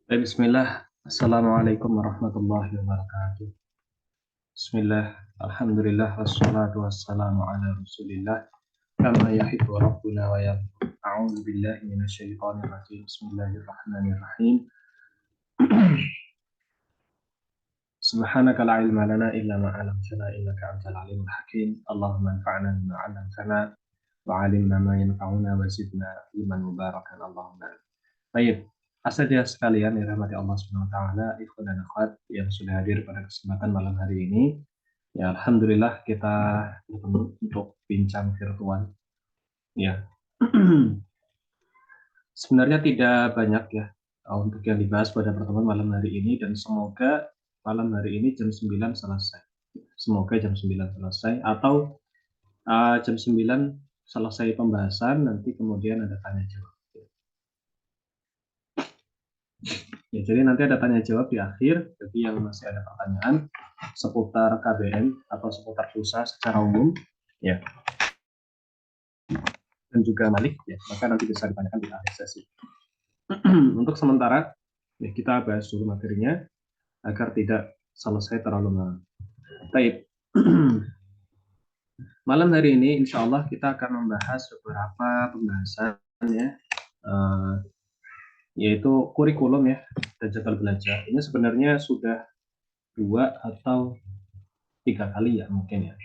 Bismillah, Assalamualaikum warahmatullahi wabarakatuh. Bismillah, Alhamdulillah, wassalatu wassalamu ala rasulillah, kama yahibu Rabbuna wa yarda. A'udzu billahi minasyaitonir rajim. Bismillahirrahmanirrahim. Subhanaka la ilma lana illa ma 'allamtana innaka antal alimul hakim. Allahumma anfa'na bima 'allamtana wa 'allimna ma yanfa'una wa zidna ilman mubarakan. Allahumma. Baik, asatidah sekalian yang dirahmati Allah Subhanahu wa taala, ikhwan dan akhwat yang sudah hadir pada kesempatan malam hari ini. Ya, alhamdulillah kita bertemu untuk bincang virtual. Ya. Sebenarnya tidak banyak ya untuk yang dibahas pada pertemuan malam hari ini, dan semoga malam hari ini jam 9 selesai. Semoga jam 9 selesai, atau jam 9 selesai pembahasan, nanti kemudian ada tanya jawab. Ya, jadi nanti ada tanya jawab di akhir. Jadi yang masih ada pertanyaan seputar KBM atau seputar pulsa secara umum, ya, dan juga Malik, ya, maka nanti bisa ditanyakan di akhir sesi. Untuk sementara, ya, kita bahas dulu materinya agar tidak selesai terlalu malam. Baik. Malam hari ini, insya Allah kita akan membahas beberapa pembahasan, ya, yaitu kurikulum, ya, dan jadwal belajar. Ini sebenarnya sudah 2 atau 3 kali ya mungkin ya,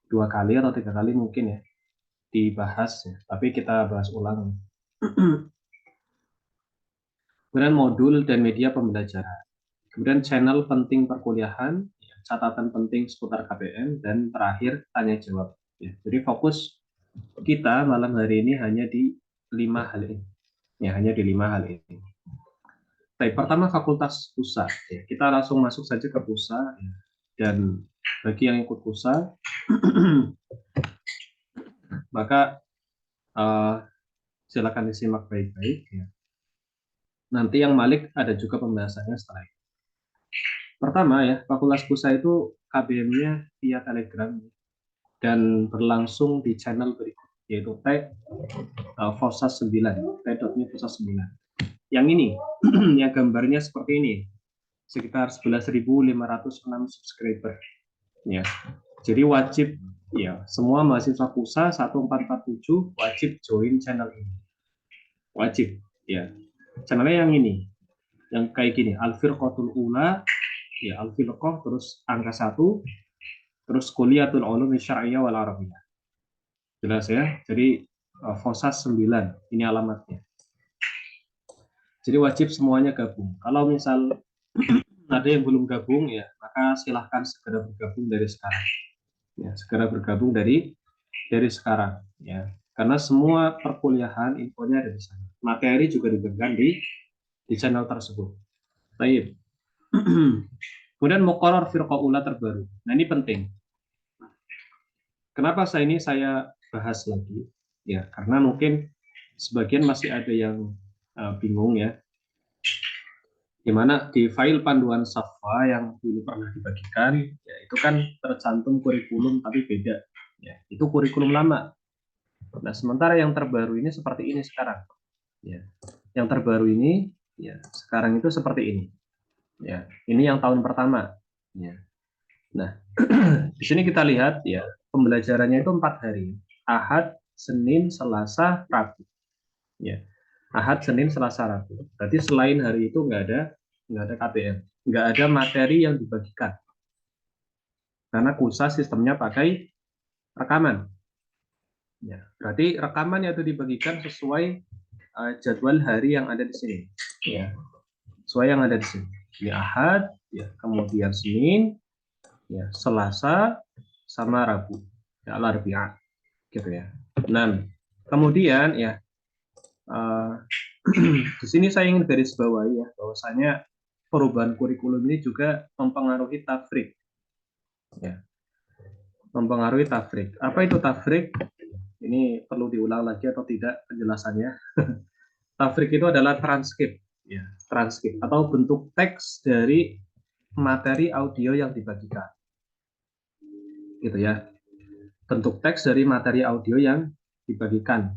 2 kali atau 3 kali mungkin ya dibahas ya, tapi kita bahas ulang. Kemudian modul dan media pembelajaran, kemudian channel penting perkuliahan, ya, catatan penting seputar KBM, dan terakhir tanya jawab ya. Jadi fokus kita malam hari ini hanya di 5 hal ini ya, hanya di 5 hal ini. Baik, pertama fakultas PUSA ya. Kita langsung masuk saja ke PUSA ya. Dan bagi yang ikut PUSA maka silakan disimak baik-baik ya. Nanti yang Malik ada juga pembahasannya setelah itu. Pertama ya, Fakultas PUSA itu KBM-nya via Telegram dan berlangsung di channel berikut, yaitu Fosas 9, t.me Fosas 9. Yang ini, yang gambarnya seperti ini, sekitar 11.506 subscriber. Ya, jadi wajib ya, semua mahasiswa PUSA 1447 wajib join channel ini. Wajib ya. Channelnya yang ini, yang kayak gini, Al-Firqatul Ula, ya, Al-Firqah, terus angka 1, terus Kuliatul Ulum Syar'iyyah wal Arabiyah. Jelas ya? Jadi Fosas 9, ini alamatnya. Jadi wajib semuanya gabung. Kalau misal ada yang belum gabung ya, maka silahkan segera bergabung dari sekarang. Ya, segera bergabung dari sekarang ya. Karena semua perkuliahan infonya ada di sana. Materi juga diberikan di channel tersebut. Baik. Kemudian Muqarrar Firqah Ula terbaru. Nah, ini penting. Kenapa saya bahas lagi? Ya, karena mungkin sebagian masih ada yang bingung ya. Dimana di file panduan Safa yang dulu pernah dibagikan, ya itu kan tercantum kurikulum tapi beda. Ya, itu kurikulum lama. Nah, sementara yang terbaru ini seperti ini sekarang. Ya, yang terbaru ini, ya sekarang itu seperti ini. Ya, ini yang tahun pertama. Ya. Nah, di sini kita lihat ya, pembelajarannya itu 4 hari. Ahad, Senin, Selasa, Rabu. Ya. Ahad, Senin, Selasa, Rabu. Berarti selain hari itu nggak ada KBM, nggak ada materi yang dibagikan. Karena KUSA sistemnya pakai rekaman. Ya, berarti rekaman itu dibagikan sesuai jadwal hari yang ada di sini. Ya, sesuai yang ada di sini. Ini Ahad, ya, kemudian Senin, ya, Selasa, sama Rabu, ya, Al-Arbi'ah, gitu ya. Nah, kemudian ya di sini saya ingin garis bawahi ya, bahwasanya perubahan kurikulum ini juga mempengaruhi tafrik, ya, mempengaruhi tafrik. Apa itu tafrik? Ini perlu diulang lagi atau tidak penjelasannya? Tafrik itu adalah transkrip, ya, transkrip atau bentuk teks dari materi audio yang dibagikan, gitu ya. Bentuk teks dari materi audio yang dibagikan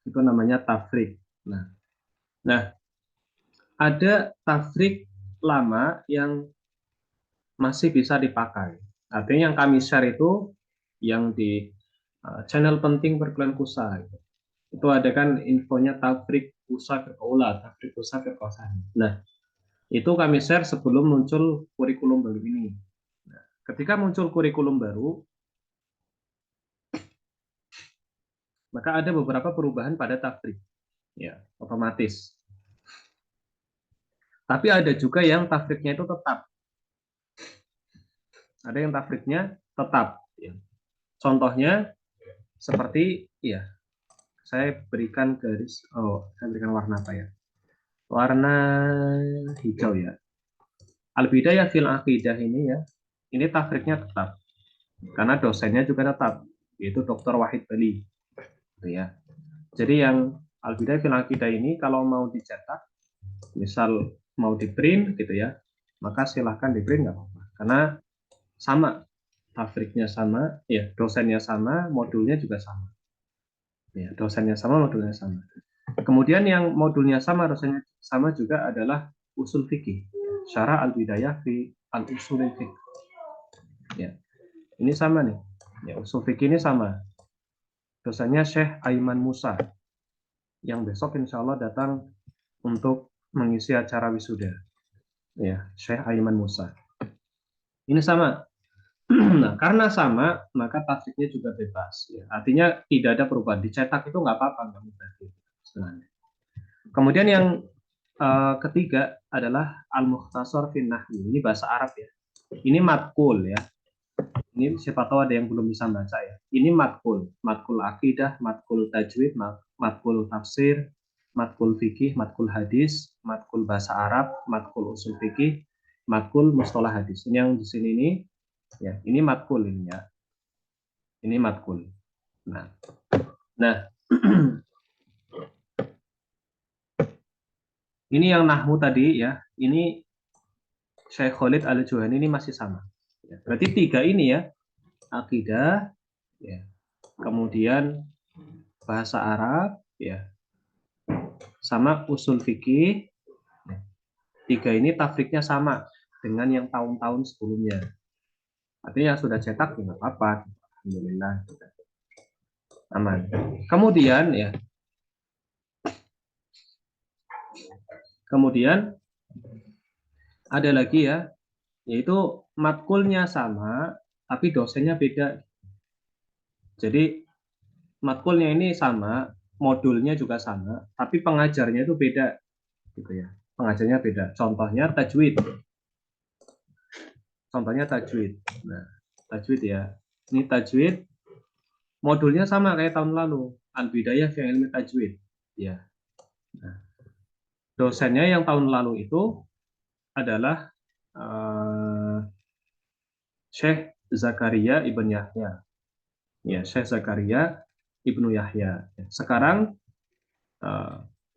itu namanya tafrik. Nah, ada tafrik lama yang masih bisa dipakai. Artinya yang kami share itu yang di channel penting perkuliahan kusa. Itu ada kan infonya tafrik kusa firqaula, tafrik kusa firqasan. Nah, itu kami share sebelum muncul kurikulum baru ini. Nah, ketika muncul kurikulum baru, maka ada beberapa perubahan pada tafrik, ya otomatis. Tapi ada juga yang tafriknya itu tetap. Ada yang tafriknya tetap. Ya. Contohnya seperti, ya saya berikan garis, saya berikan warna apa ya? Warna hijau ya. Al-Bidayah fil Aqidah ini ya, ini tafriknya tetap. Karena dosennya juga tetap, yaitu Dr. Wahid Bali. Gitu ya. Jadi yang Al-Bidayah fil Aqidah ini kalau mau dicetak, misal mau di print gitu ya, maka silahkan di print nggak apa-apa. Karena sama, tafriknya sama, ya dosennya sama, modulnya juga sama. Ya, dosennya sama, modulnya sama. Kemudian yang modulnya sama, dosennya sama juga adalah usul fikih. Syarah al-bidayah fi al-usul fikih. Ya, ini sama nih. Ya, usul fikih ini sama. Dosennya Syekh Aiman Musa yang besok insya Allah datang untuk mengisi acara wisuda. Ya, Syekh Aiman Musa. Ini sama. Nah, karena sama, maka tafsirnya juga bebas. Ya. Artinya tidak ada perubahan. Dicetak itu nggak apa-apa, nggak berarti. Kemudian yang ketiga adalah al-mukhtasar fin nahwi. Ini bahasa Arab ya. Ini matkul ya. Ini siapa tahu ada yang belum bisa baca ya. Ini matkul, matkul akidah, matkul tajwid, matkul tafsir, matkul fikih, matkul hadis, matkul bahasa Arab, matkul usul fikih, matkul mustalah hadis. Ini yang di sini ini ya, ini matkul ini ya. Ini matkul. Nah, nah ini yang nahwu tadi ya. Ini Syekh Khalid Al-Juhani ini masih sama. Ya, berarti tiga ini ya, akidah, ya, kemudian bahasa Arab, ya, sama usul fikih. Ya. Tiga ini tafriknya sama dengan yang tahun-tahun sebelumnya. Artinya yang sudah cetak tidak apa-apa. Alhamdulillah. Aman. Kemudian ya, kemudian ada lagi ya, yaitu matkulnya sama, tapi dosennya beda. Jadi matkulnya ini sama, modulnya juga sama, tapi pengajarnya itu beda, gitu ya. Pengajarnya beda. Contohnya tajwid. Contohnya tajwid. Nah, tajwid ya. Ini tajwid, modulnya sama kayak tahun lalu. Al-Bidayah fi ilmi tajwid. Ya. Nah, dosennya yang tahun lalu itu adalah Syekh Zakaria Ibn Yahya. Ya, Syekh Zakaria Ibnu Yahya. Sekarang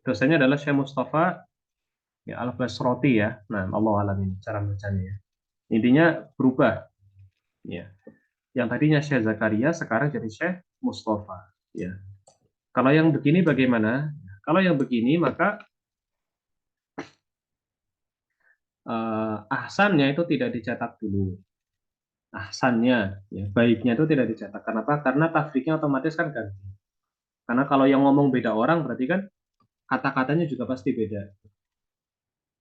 dosennya adalah Syekh Mustafa ya, Al-Basroti ya. Nah, Allah alam ini cara bacanya. Intinya berubah. Ya. Yang tadinya Syekh Zakaria sekarang jadi Syekh Mustafa. Ya. Kalau yang begini bagaimana? Kalau yang begini maka ahsannya itu tidak dicetak dulu. Ahsannya, ya, baiknya itu tidak dicetak. Kenapa? Karena tafsirnya otomatis kan ganti. Karena kalau yang ngomong beda orang berarti kan kata-katanya juga pasti beda.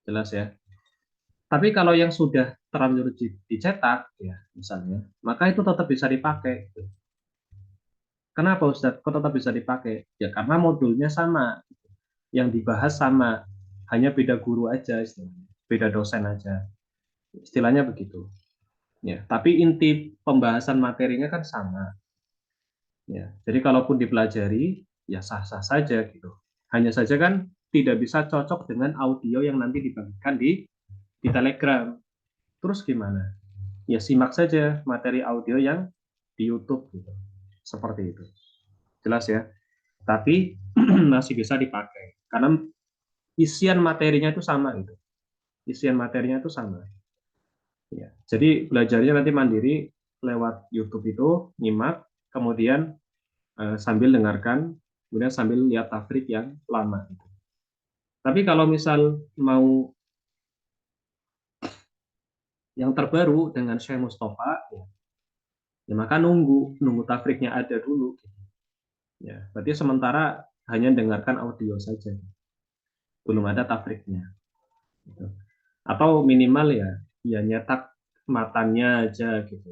Jelas ya. Tapi kalau yang sudah terlanjur dicetak, ya misalnya, maka itu tetap bisa dipakai. Kenapa Ustadz? Kok tetap bisa dipakai? Ya karena modulnya sama, yang dibahas sama, hanya beda guru aja istilahnya, beda dosen aja, istilahnya begitu. Ya, tapi inti pembahasan materinya kan sama. Ya, jadi kalaupun dipelajari, ya sah-sah saja gitu. Hanya saja kan tidak bisa cocok dengan audio yang nanti dibagikan di Telegram. Terus gimana? Ya simak saja materi audio yang di YouTube gitu. Seperti itu. Jelas ya. Tapi masih bisa dipakai karena isian materinya itu sama gitu. Isian materinya itu sama. Ya. Jadi belajarnya nanti mandiri lewat YouTube itu, nyimak, kemudian sambil dengarkan, kemudian sambil lihat tafsir yang lama. Gitu. Tapi kalau misal mau yang terbaru dengan Syekh Mustafa, ya maka nunggu tafriknya ada dulu. Ya, berarti sementara hanya dengarkan audio saja, belum ada tafriknya. Gitu. Atau minimal ya nyetak matannya aja gitu.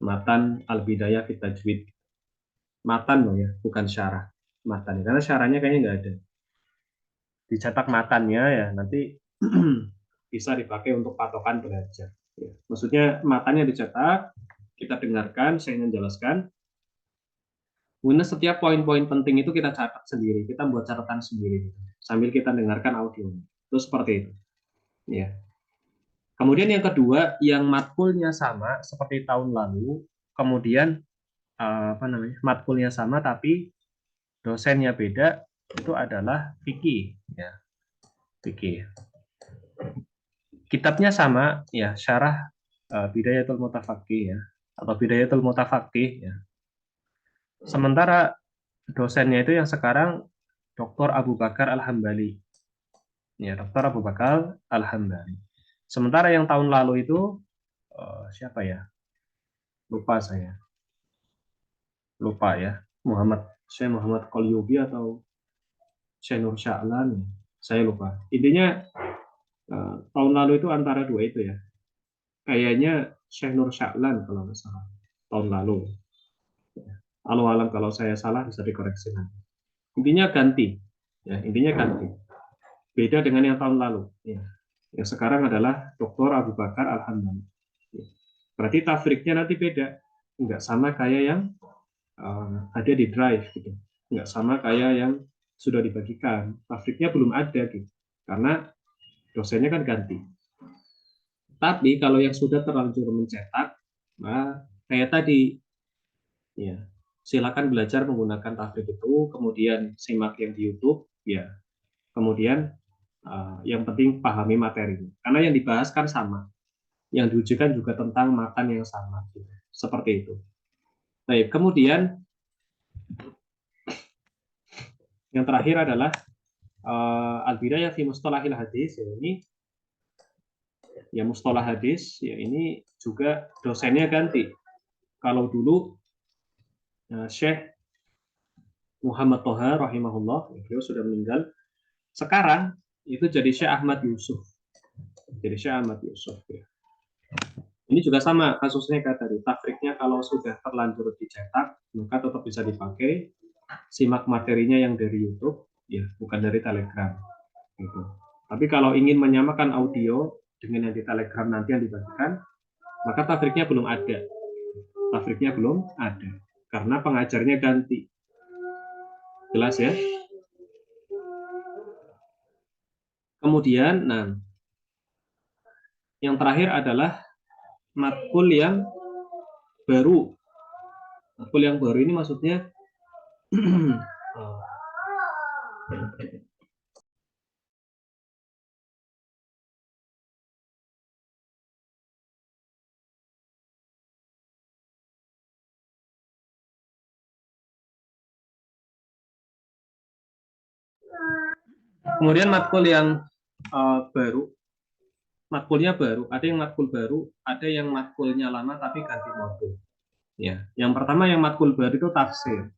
Matan Al-Bidayah Fit Tajwid. Matan loh ya, bukan syarah. Matan, karena syarahnya kayaknya nggak ada. Dicetak matannya ya nanti bisa dipakai untuk patokan belajar. Ya. Maksudnya matanya dicetak, kita dengarkan, saya menjelaskan. Kemudian setiap poin-poin penting itu kita catat sendiri, kita buat catatan sendiri, gitu. Sambil kita dengarkan audio. Itu seperti itu. Ya. Kemudian yang kedua, yang matkulnya sama seperti tahun lalu, kemudian apa namanya, matkulnya sama tapi dosennya beda, itu adalah fikih. Ya, fikih. Kitabnya sama, ya syarah Bidayatul Mutafaqih ya, atau Bidayatul Mutafaqih ya. Sementara dosennya itu yang sekarang Dr. Abu Bakar Al-Hambali. Ya, Dr. Abu Bakar Al-Hambali. Sementara yang tahun lalu itu siapa ya? Lupa saya. Lupa ya. Syekh Muhammad Qalyubi atau Syekh Nur Sya'lan. Saya lupa. Intinya tahun lalu itu antara dua itu ya. Kayaknya Syekh Nur Sya'lan kalau nggak salah. Tahun lalu. Alau alam kalau saya salah bisa dikoreksi nanti. Intinya ganti. Ya, intinya ganti. Beda dengan yang tahun lalu. Ya. Yang sekarang adalah Dr. Abu Bakar Al-Hamdani. Ya. Berarti tafriknya nanti beda. Nggak sama kayak yang ada di drive gitu. Nggak sama kayak yang sudah dibagikan. Tafriknya belum ada gitu. Karena dosennya kan ganti. Tapi kalau yang sudah terlanjur mencetak, nah kayak tadi, ya silakan belajar menggunakan tafrik itu, kemudian simak yang di YouTube, ya kemudian yang penting pahami materinya. Karena yang dibahas kan sama, yang diujikan juga tentang makan yang sama, gitu. Seperti itu. Baik, kemudian yang terakhir adalah Al-Bidayah fi Mustalahil Hadis, ya ini ya mustalah hadis, ya ini juga dosennya ganti. Kalau dulu Syekh Muhammad Toha rahimahullah, beliau sudah meninggal. Sekarang itu jadi Syekh Ahmad Yusuf. Jadi Syekh Ahmad Yusuf. Ya. Ini juga sama kasusnya kayak tadi. Tafriknya kalau sudah terlanjur dicetak, maka tetap bisa dipakai. Simak materinya yang dari YouTube, ya bukan dari Telegram. Gitu. Tapi kalau ingin menyamakan audio dengan yang di Telegram nanti yang dibagikan, maka tafriknya belum ada. Tafriknya belum ada. Karena pengajarnya ganti. Jelas ya? Kemudian, nah, yang terakhir adalah matkul yang baru. Matkul yang baru ini maksudnya kemudian matkul yang baru, matkulnya baru, ada yang matkul baru, ada yang matkulnya lama tapi ganti modul. Ya, yang pertama yang matkul baru itu tafsir.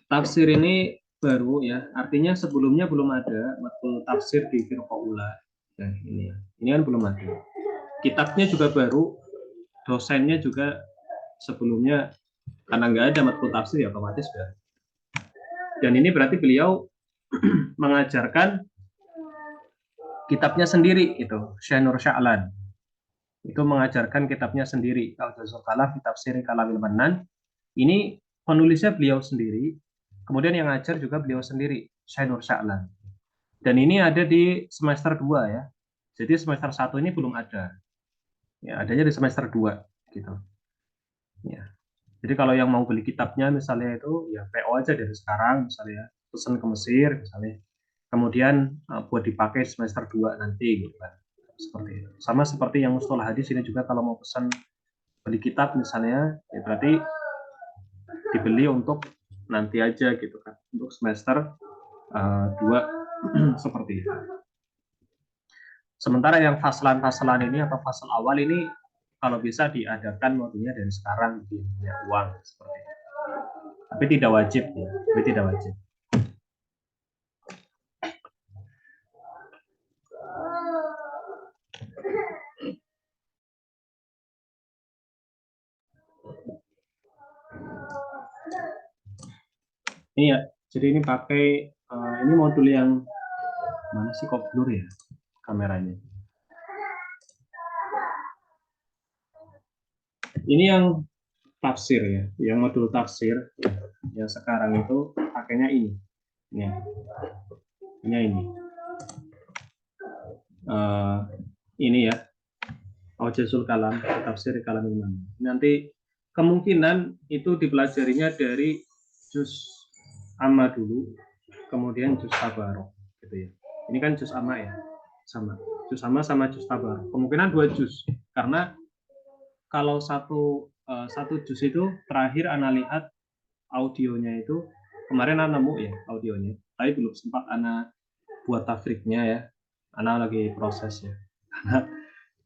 Tafsir ini baru ya, artinya sebelumnya belum ada matkul tafsir di Firqaula. Nah, ini kan belum ada. Kitabnya juga baru, dosennya juga sebelumnya karena nggak ada matkul tafsir ya otomatis sudah. Dan ini berarti beliau mengajarkan kitabnya sendiri itu, Syekh Nur Sya'lan. Itu mengajarkan kitabnya sendiri, Al-Jazul Kalam fi Tafsir Kalamil Mannan. Ini penulisnya beliau sendiri, kemudian yang ngajar juga beliau sendiri, Syekh Nur Sya'lan. Dan ini ada di semester 2 ya. Jadi semester 1 ini belum ada. Ya, adanya di semester 2 gitu. Ya. Jadi kalau yang mau beli kitabnya misalnya itu ya PO aja dari sekarang misalnya, pesan ke Mesir misalnya. Kemudian buat dipakai semester 2 nanti gitu kan. Seperti itu. Sama seperti yang mustalah hadis ini juga kalau mau pesan beli kitab misalnya ya berarti dibeli untuk nanti aja gitu kan, untuk semester 2 Seperti itu. Sementara yang faslan-faslan ini atau fasal awal ini kalau bisa diadakan waktunya dari sekarang di punya uang seperti itu. Tapi tidak wajib ya, tapi tidak wajib. Ini ya, jadi ini pakai ini modul yang mana sih kok blur ya kameranya. Ini yang tafsir ya, yang modul tafsir yang sekarang itu pakainya ini. Ini. Ini ya, Aujazul Kalam, tafsir kalam imam. Nanti kemungkinan itu dipelajarinya dari juz amma dulu, kemudian juz tabarok, gitu ya. Ini kan juz amma ya, sama. Juz amma sama juz tabarok. Kemungkinan 2 juz, karena kalau satu juz itu terakhir Ana lihat audionya itu kemarin Ana nemu ya audionya, tapi belum sempat Ana buat tafriknya ya. Ana lagi proses ya. Karena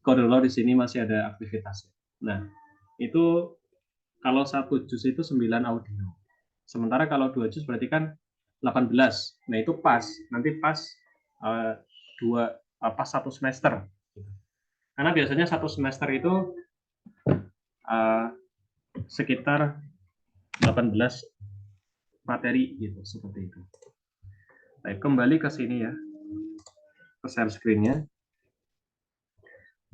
Kodolo di sini masih ada aktivitas. Nah, itu kalau 1 juz itu 9 audio. Sementara kalau 2 juz berarti kan 18. Nah, itu pas. Nanti pas pas 1 semester. Karena biasanya 1 semester itu sekitar 18 materi gitu, seperti itu. Baik, kembali ke sini ya. Ke share screen-nya.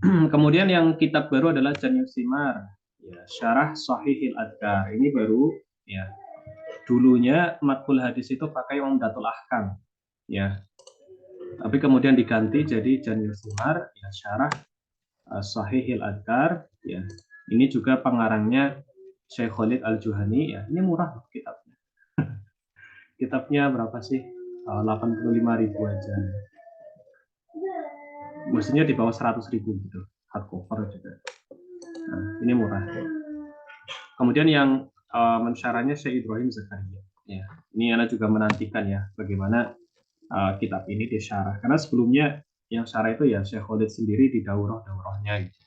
Kemudian yang kitab baru adalah Jami'us Simar, ya, Syarah Shahihil Adkar. Ini baru ya. Dulunya matkul hadis itu pakai Umdatul Ahkam, ya. Tapi kemudian diganti jadi Jami'us Simar, ya, Syarah Shahihil Adkar, ya. Ini juga pengarangnya Syekh Khalid Al-Juhani, ya. Ini murah kitabnya. Kitabnya berapa sih? 85.000 aja. Mestinya di bawah 100.000 gitu, hardcover juga. Nah, ini murah. Kemudian yang mensyarahnya Syekh Ibrahim Zakaria. Ya, ini Ana juga menantikan ya bagaimana kitab ini disyarah. Karena sebelumnya yang syarah itu ya Syekh Khalid sendiri di daurah-daurahnya. Gitu.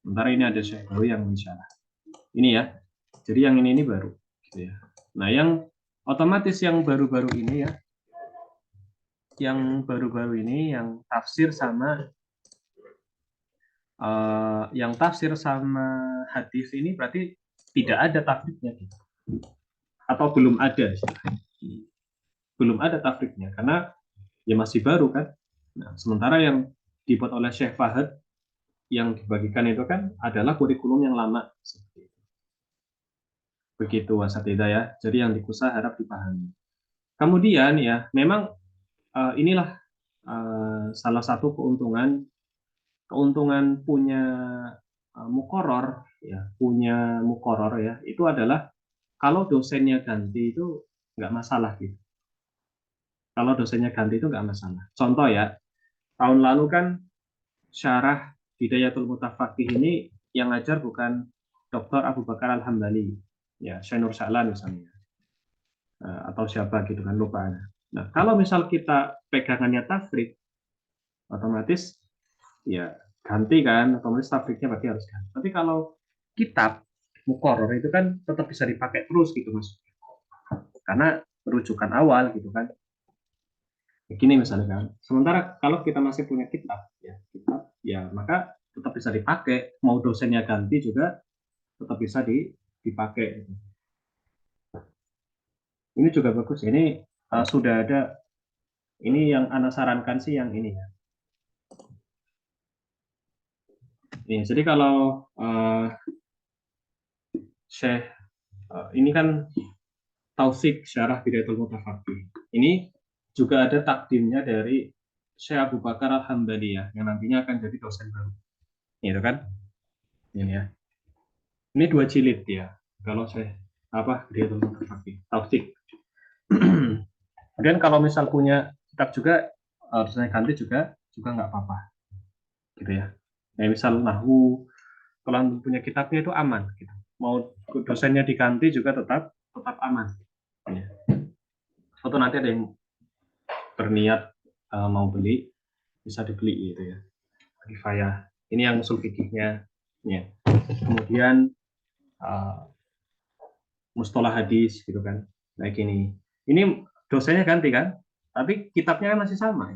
Sementara ini ada Syekh Ibrahim yang mensyarah. Ini ya. Jadi yang ini baru. Gitu ya. Nah, yang otomatis yang baru-baru ini ya, yang baru-baru ini yang tafsir sama hadis ini berarti tidak ada tafsirnya gitu. Atau belum ada, belum ada tafsirnya karena ya masih baru kan. Nah, sementara yang dibuat oleh Syekh Fahad yang dibagikan itu kan adalah kurikulum yang lama seperti itu. Begitu wasatida ya. Jadi yang dikusa harap dipahami. Kemudian ya memang inilah salah satu keuntungan punya mukoror ya, punya mukoror ya, itu adalah kalau dosennya ganti itu nggak masalah gitu. Kalau dosennya ganti itu nggak masalah. Contoh ya, tahun lalu kan syarah Hidayatul Mutafaqih ini yang ngajar bukan Dr. Abu Bakar Al-Hambali, ya Syekh Nur Sa'lan misalnya, atau siapa gitu kan, lupa. Nah, kalau misal kita pegangannya tafrik, otomatis ya ganti kan, otomatis tafriknya berarti harus ganti. Tapi kalau kitab mukoror itu kan tetap bisa dipakai terus gitu mas, karena rujukan awal gitu kan. Begini misalnya kan. Sementara kalau kita masih punya kitab ya maka tetap bisa dipakai. Mau dosennya ganti juga tetap bisa dipakai. Ini juga bagus. Ini sudah ada. Ini yang Ana sarankan sih yang ini ya. Ini, jadi kalau Syekh ini kan Taufik Syarah Bidayatul Mutafaqih. Ini juga ada takdimnya dari Syekh Abu Bakar Al-Hambali ya, yang nantinya akan jadi dosen baru. Itu kan? Ini ya. Ini 2 jilid ya. Kalau saya Bidayatul Mutafaqih, Taufik. Kemudian kalau misal punya kitab juga dosennya ganti juga nggak apa-apa. Gitu ya. Nah, misal nahwu kalau punya kitabnya itu aman gitu. Mau dosennya diganti juga tetap aman. Ya. Atau nanti ada yang berniat mau beli bisa dibeli gitu ya. Kifayah. Ini yang usul fikihnya. Ya. Kemudian mustalah hadis gitu kan. Kayak gini. Ini dosennya ganti kan? Tapi kitabnya kan masih sama.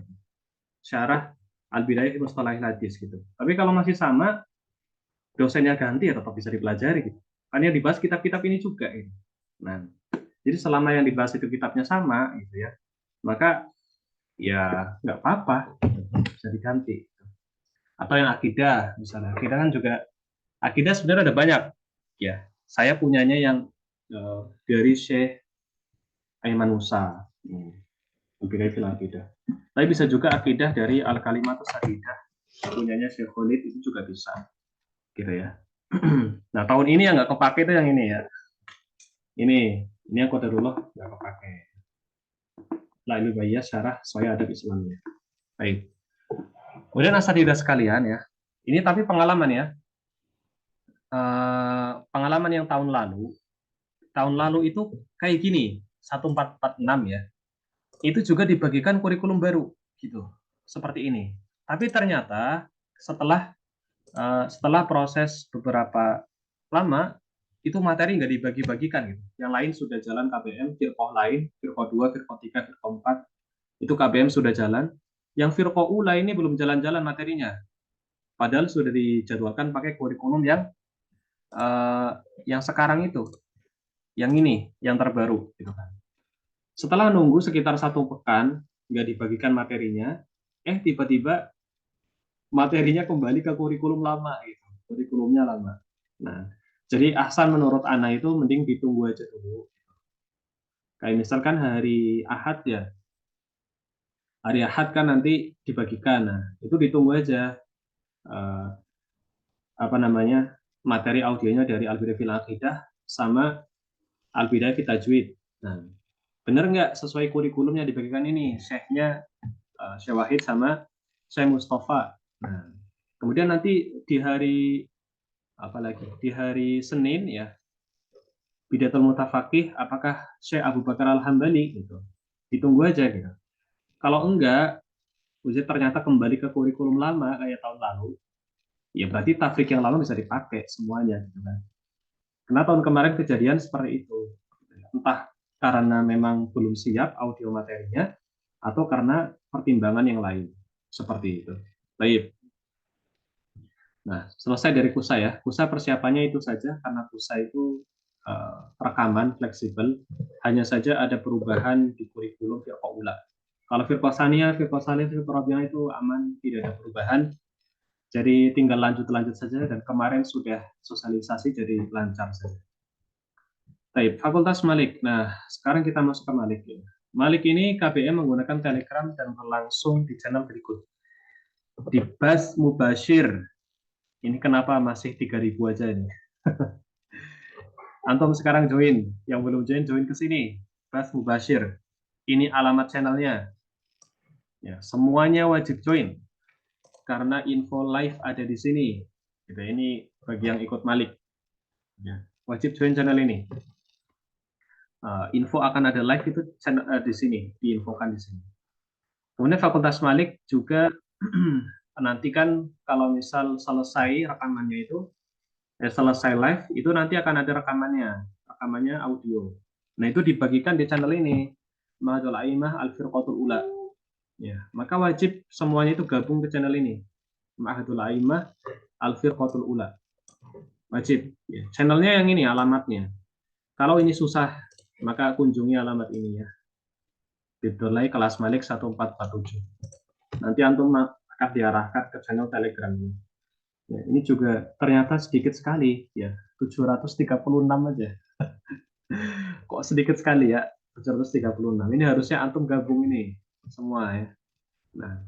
Syarah Al-Bidayah fi Mustalahil Hadis gitu. Tapi kalau masih sama, dosennya ganti ya tetap bisa dipelajari gitu. Kan yang dibahas kitab-kitab ini juga gitu. Nah, jadi selama yang dibahas itu kitabnya sama gitu ya, maka ya nggak apa-apa, bisa diganti. Atau yang akidah, misalnya akidah kan juga, akidah sebenarnya ada banyak ya. Saya punyanya yang dari Syekh Aiman Musa, Al-Bidayah fil Aqidah. Tapi bisa juga akidah dari Al-Kalimatus Sadidah, punyanya Syekh Khalid, itu juga bisa gitu ya. Nah, tahun ini yang nggak kepake itu yang ini ya. Ini yang qadarullah nggak kepake. La ilmiah syarah Sahih Adab Islamiyah. Baik. Kemudian asatidzah sekalian ya. Ini tapi pengalaman ya. Pengalaman yang tahun lalu. Tahun lalu itu kayak gini, 1446 ya. Itu juga dibagikan kurikulum baru gitu. Seperti ini. Tapi ternyata setelah proses beberapa lama, itu materi nggak dibagi-bagikan gitu. Yang lain sudah jalan KBM, firqoh lain, firqoh 2, firqoh 3, firqoh 4, itu KBM sudah jalan. Yang firqoh ula ini belum jalan-jalan materinya. Padahal sudah dijadwalkan pakai kurikulum yang sekarang itu, yang ini, yang terbaru gitu kan. Setelah nunggu sekitar 1 pekan, nggak dibagikan materinya, tiba-tiba materinya kembali ke kurikulum lama gitu. Kurikulumnya lama. Nah, jadi ahsan menurut Ana itu mending ditunggu aja dulu. Kayak misalkan hari Ahad ya. Hari Ahad kan nanti dibagikan. Nah, itu ditunggu aja eh, apa namanya? Materi audionya dari Al-Bidayah fil Aqidah sama Al-Bidayah fil Tajwid. Nah, benar nggak sesuai kurikulumnya dibagikan ini? Syekhnya Syekh Wahid sama Syekh Mustafa. Nah, kemudian nanti di hari apalagi di hari Senin ya, Bidatul Mutafaqih, apakah Syekh Abu Bakar Al-Hambali gitu. Ditunggu aja gitu. Kalau enggak, ternyata kembali ke kurikulum lama kayak tahun lalu, ya berarti tafrik yang lama bisa dipakai semuanya gitu kan. Karena tahun kemarin kejadian seperti itu. Entah karena memang belum siap audio materinya atau karena pertimbangan yang lain. Seperti itu. Baik. Nah, selesai dari KUSA ya. KUSA persiapannya itu saja karena KUSA itu rekaman fleksibel. Hanya saja ada perubahan di kurikulum firqah ula. Kalau firqah saniyah, firqah salih, firqah rabi'ah itu aman, tidak ada perubahan. Jadi tinggal lanjut saja dan kemarin sudah sosialisasi jadi lancar saja. Baik, Fakultas Malik. Nah, sekarang kita masuk ke Malik ya. Malik ini KBM menggunakan Telegram dan berlangsung di channel berikut. Di Bas Mubashir. Ini kenapa masih 3.000 aja ini? Antum sekarang join. Yang belum join ke sini. Bas Mubashir. Ini alamat channelnya. Ya, semuanya wajib join. Karena info live ada di sini. Gitu, ini bagi yang ikut Malik. Ya, wajib join channel ini. Info akan ada live itu di sini, diinfokan di sini. Kemudian Fakultas Malik juga nanti kan kalau misal selesai rekamannya itu, selesai live, itu nanti akan ada rekamannya audio. Nah itu dibagikan di channel ini, Ma'hadul Aimah Al-Firqatul Ula. Ya, maka wajib semuanya itu gabung ke channel ini, Ma'hadul Aimah Al-Firqatul Ula. Wajib. Ya. Channelnya yang ini, alamatnya. Kalau ini susah, maka kunjungi alamat ini ya. Bidulai kelas Malik 1447. Nanti antum akan diarahkan ke channel Telegram ini. Ya, ini juga ternyata sedikit sekali ya, 736 aja. Kok sedikit sekali ya, 736. Ini harusnya antum gabung ini semua ya. Nah,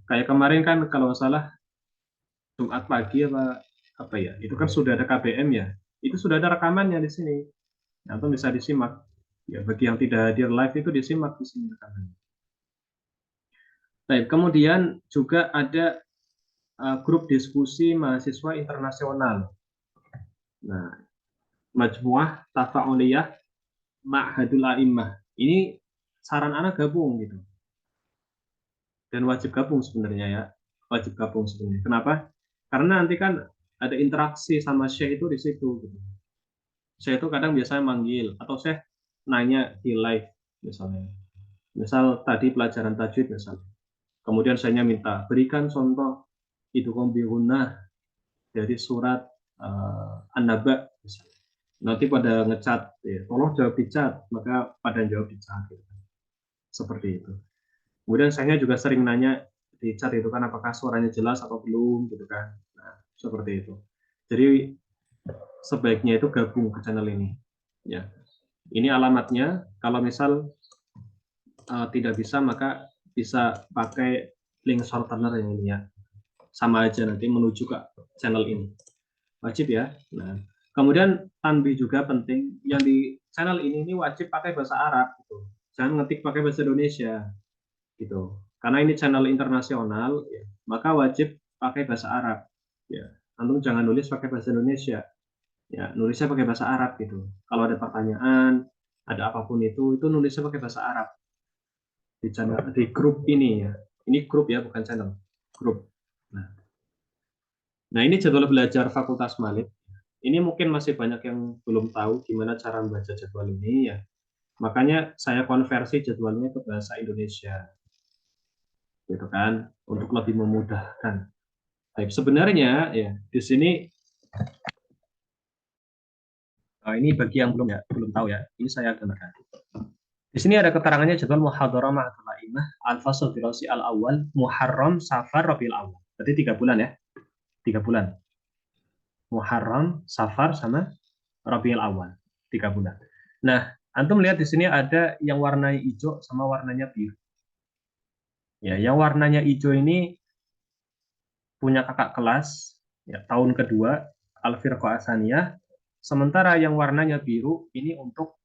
kayak kemarin kan kalau nggak salah Jumat pagi apa ya, itu kan sudah ada KBM ya. Itu sudah ada rekamannya di sini. Antum bisa disimak. Ya, bagi yang tidak hadir live itu disimak di sini rekamannya. Baik, kemudian juga ada grup diskusi mahasiswa internasional. Nah, Majmuah Tafa'uliyah Ma'hadul A'immah. Ini saran anak gabung gitu. dan wajib gabung sebenarnya ya, wajib gabung sebenarnya. Kenapa? Karena nanti kan ada interaksi sama Syekh itu di situ gitu. Syekh itu kadang biasanya manggil atau Syekh nanya di live misalnya. Misal tadi pelajaran tajwid misalnya. Kemudian saya minta berikan contoh itu kombihunah dari surat An-Naba misalnya. Nanti pada ngecat, ya, tolong jawab di chat, maka pada jawab di chat. Gitu. Seperti itu. Kemudian saya juga sering nanya di chat itu kan apakah suaranya jelas atau belum gitu kan. Nah, seperti itu. Jadi sebaiknya itu gabung ke channel ini. Ya. Ini alamatnya. Kalau misal tidak bisa maka bisa pakai link shortener yang ini ya. Sama aja nanti menuju ke channel ini. Wajib ya. Nah, kemudian tanbih juga penting. Yang di channel ini wajib pakai bahasa Arab gitu. Jangan ngetik pakai bahasa Indonesia gitu. Karena ini channel internasional ya, maka wajib pakai bahasa Arab. Ya, antum jangan nulis pakai bahasa Indonesia. Ya, nulisnya pakai bahasa Arab gitu. Kalau ada pertanyaan, ada apapun itu nulisnya pakai bahasa Arab di channel di grup ini ya. Ini grup ya, bukan channel. Grup. Nah, nah ini jadwal belajar Fakultas Malik. Ini mungkin masih banyak yang belum tahu gimana cara membaca jadwal ini ya. Makanya saya konversi jadwalnya ke bahasa Indonesia, gitu kan, untuk lebih memudahkan. Baik, sebenarnya ya di sini ini bagi yang belum tahu ya, ini saya gambarkan. Di sini ada keterangannya jadwal muhadharah ma'atul a'immah al-fasl dirasi al-awwal Muharram Safar Rabiul Awal. Berarti 3 bulan ya. 3 bulan. Muharram, Safar sama Rabiul Awal. 3 bulan. Nah, antum lihat di sini ada yang warnanya hijau sama warnanya biru. Ya, yang warnanya hijau ini punya kakak kelas ya, tahun kedua Al-Firqah Asaniyah. Sementara yang warnanya biru ini untuk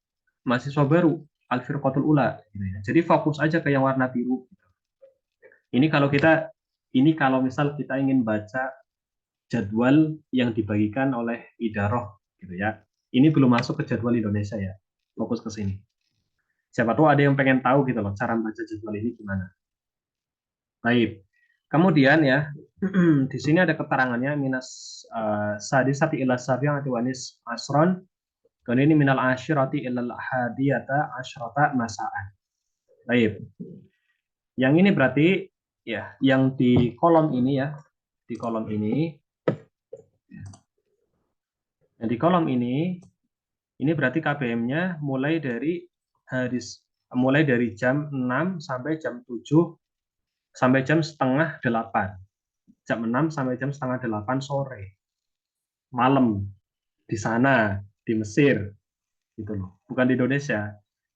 mahasiswa baru Al-Firqatul Ula gitu ya. Jadi fokus aja ke yang warna biru. Ini kalau kita misal kita ingin baca jadwal yang dibagikan oleh Idaroh gitu ya. Ini belum masuk ke jadwal Indonesia ya. Fokus ke sini. Siapa tahu ada yang pengen tahu gitu loh cara membaca jadwal ini gimana. Baik. Kemudian ya, di sini ada keterangannya minas sadisati ila sabi'ati wanis asron. Kemudian ini minal asyirati ilal hadiyata asyrata masa'an. Baik. Yang ini berarti ya, yang di kolom ini ya, di kolom ini, yang di kolom ini berarti KBM-nya mulai dari jam 6 sampai jam 7 sampai jam setengah 8. Jam 6 sampai jam setengah 8 sore. Malam di sana, di Mesir gitu loh. Bukan di Indonesia.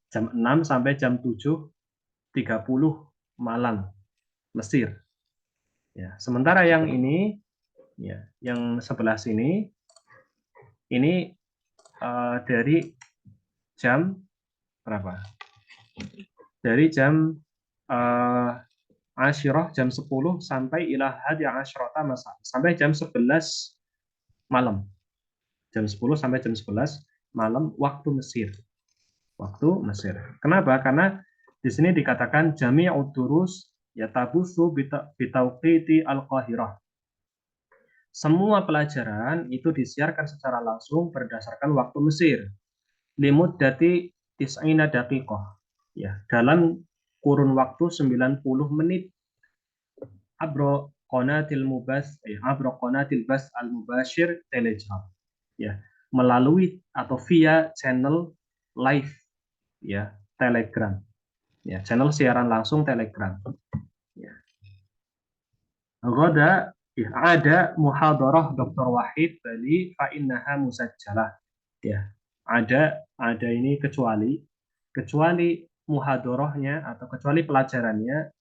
Jam 6 sampai jam 7.30 malam Mesir. Ya, sementara yang ini ya, yang sebelah sini ini dari jam berapa? Dari jam Asyirah jam 10 sampai ila hadi asyrata masa. Sampai jam 11 malam. Jam 10 sampai jam 11 malam waktu Mesir. Waktu Mesir. Kenapa? Karena di sini dikatakan jami'ud durus yatabusu bitauqiti al-Qahirah. Semua pelajaran itu disiarkan secara langsung berdasarkan waktu Mesir. Limud dati tis'ina daqiqah. Ya, dalam kurun waktu 90 menit. Abro qonatil bas al mubashir Telegram. Ya, melalui atau via channel live ya, Telegram. Ya, channel siaran langsung Telegram. Ya. Ya, ada muhadharah Dr. Wahid Bali fa innaha musajjalah. Ya, ada ini kecuali muhadharahnya atau kecuali pelajarannya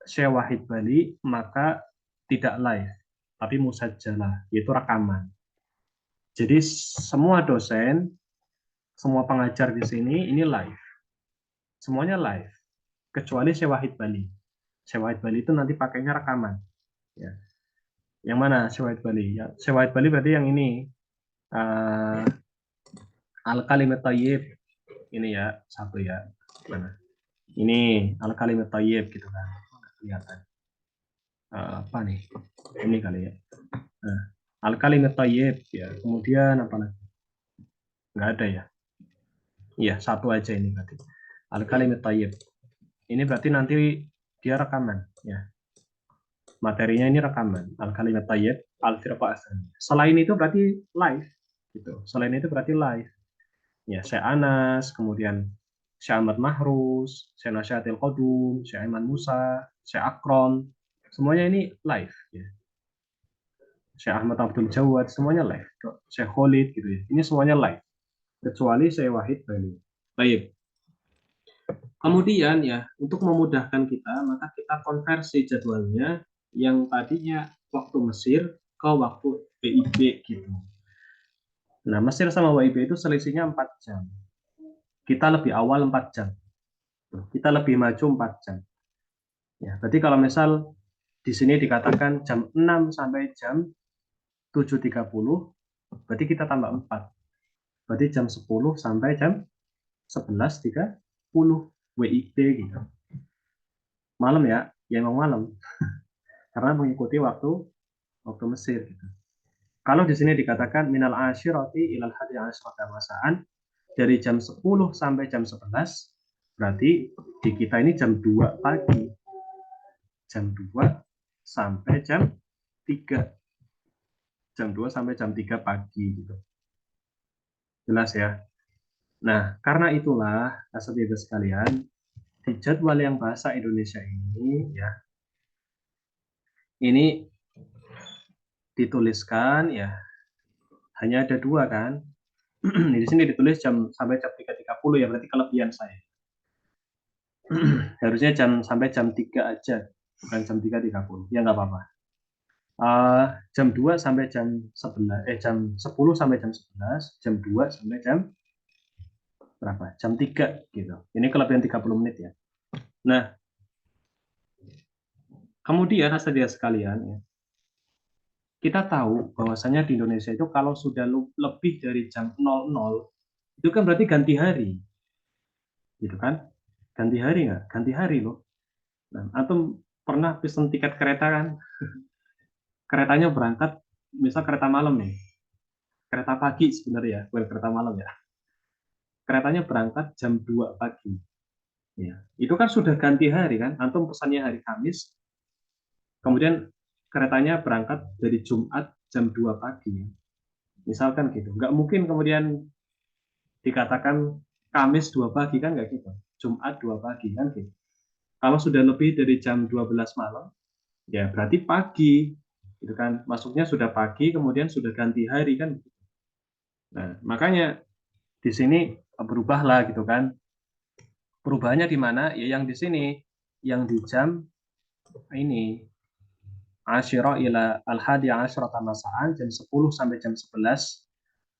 Syekh Wahid Bali maka tidak live tapi musajjalah, yaitu rekaman. Jadi semua dosen, semua pengajar di sini ini live. Semuanya live kecuali Syekh Wahid Bali. Syekh Wahid Bali itu nanti pakainya rekaman. Ya. Yang mana Syekh Wahid Bali? Ya, Syekh Wahid Bali berarti yang ini Al-Kalimat Thayyib. Ini ya, satu ya. Mana? Ini Al-Kalimat Thayyib gitu kan. kelihatan. Apa nih? Ini kali ya. Nah, al-kalimat thayyib ya. Kemudian apa lagi? Nggak ada ya. Iya, satu aja ini berarti. Al-kalimat thayyib. Ini berarti nanti dia rekaman ya. Materinya ini rekaman. Al-kalimat thayyib, al-firqa asani. Selain itu berarti live gitu. Selain itu berarti live. Ya, Syekh Anas, kemudian Syekh Ahmad Mahrus, Syekh Nasyatil Qodum, Syekh Aiman Musa, Syekh Akron, semuanya ini live ya. Syekh Ahmad Abdul Jawad, semuanya live. Syekh Khalid gitu ya. Ini semuanya live. Kecuali Syekh Wahid Bani. Baik. Kemudian ya, untuk memudahkan kita, maka kita konversi jadwalnya yang tadinya waktu Mesir ke waktu WIB gitu. Nah, Mesir sama WIB itu selisihnya 4 jam. Kita lebih awal 4 jam. Kita lebih maju 4 jam. Ya, berarti kalau misal di sini dikatakan jam 6 sampai jam 7.30, berarti kita tambah 4. Berarti jam 10 sampai jam 11.30 WIB gitu. Malam ya, ya emang malam. Karena mengikuti waktu Mesir gitu. Kalau di sini dikatakan minal asyirati ilal hadi asyrata masaan, dari jam 10 sampai jam 11, berarti di kita ini jam 2 pagi. Jam 2 sampai jam 3. Jam 2 sampai jam 3 pagi gitu. Jelas ya? Nah, karena itulah asatidz sekalian, di jadwal yang bahasa Indonesia ini ya, ini dituliskan ya hanya ada 2 kan. Di sini ditulis jam sampai jam 3.30 ya, berarti kelebihan saya. Harusnya sampai jam 3 aja, bukan jam 3.30. Ya nggak apa-apa. Jam 2 sampai jam 11, jam 10 sampai jam 11, jam 2 sampai jam berapa? Jam 3 gitu. Ini kelebihan 30 menit ya. Nah, kemudian saudara sekalian ya, kita tahu bahwasanya di Indonesia itu kalau sudah lebih dari jam 00 itu kan berarti ganti hari. Gitu kan? Ganti hari nggak? Ganti hari loh. Nah, atau pernah pesen tiket kereta kan? Keretanya berangkat, misal kereta malam nih. Kereta pagi sebenarnya, bukan kereta malam ya. Keretanya berangkat jam 2 pagi. Ya. Itu kan sudah ganti hari kan? Antum pesannya hari Kamis, kemudian keretanya berangkat dari Jumat jam 2 pagi. Misalkan gitu. Nggak mungkin kemudian dikatakan Kamis 2 pagi kan nggak gitu. Jumat 2 pagi kan gitu. Kalau sudah lebih dari jam 12 malam, ya berarti pagi. Gitu kan. Masuknya sudah pagi, kemudian sudah ganti hari kan. Nah, makanya di sini berubahlah gitu kan. Perubahannya di mana? Ya yang di sini, yang di jam ini Asyira ila al-hadi asyrata masaan, jam 10 sampai jam 11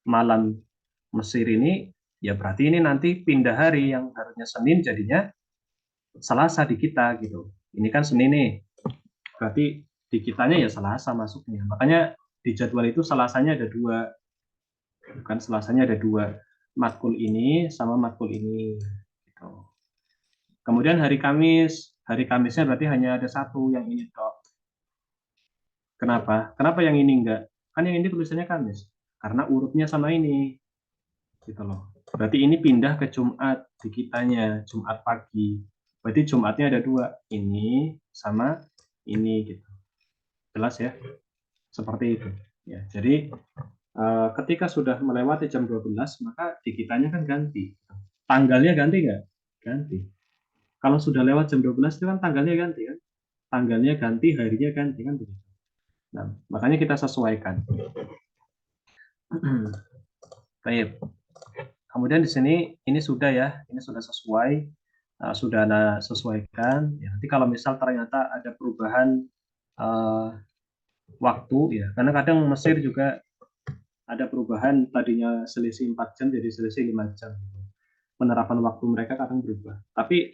malam Mesir ini, ya berarti ini nanti pindah hari yang harusnya Senin jadinya Selasa di kita gitu. Ini kan Senin nih, berarti di kitanya ya Selasa masuknya. Makanya di jadwal itu Selasanya ada 2, bukan Selasanya ada 2, matkul ini sama matkul ini. Gitu. Kemudian hari Kamisnya berarti hanya ada 1 yang ini toh. Kenapa? Kenapa yang ini enggak? Kan yang ini tulisannya Kamis. Karena urutnya sama ini. Gitu loh. Berarti ini pindah ke Jumat di kitanya, Jumat pagi. Berarti Jumatnya ada 2, ini sama ini gitu. Jelas ya? Seperti itu. Ya, jadi ketika sudah melewati jam 12, maka di kitanya kan ganti. Tanggalnya ganti nggak? Ganti. Kalau sudah lewat jam 12 itu kan tanggalnya ganti kan? Tanggalnya ganti, harinya ganti kan begitu. Nah, makanya kita sesuaikan. Baik. Kemudian di sini ini sudah ya, ini sudah sesuai, sudah Anda sesuaikan. Ya, nanti kalau misal ternyata ada perubahan waktu ya, karena kadang Mesir juga ada perubahan, tadinya selisih 4 jam jadi selisih 5 jam. Penerapan waktu mereka kadang berubah. Tapi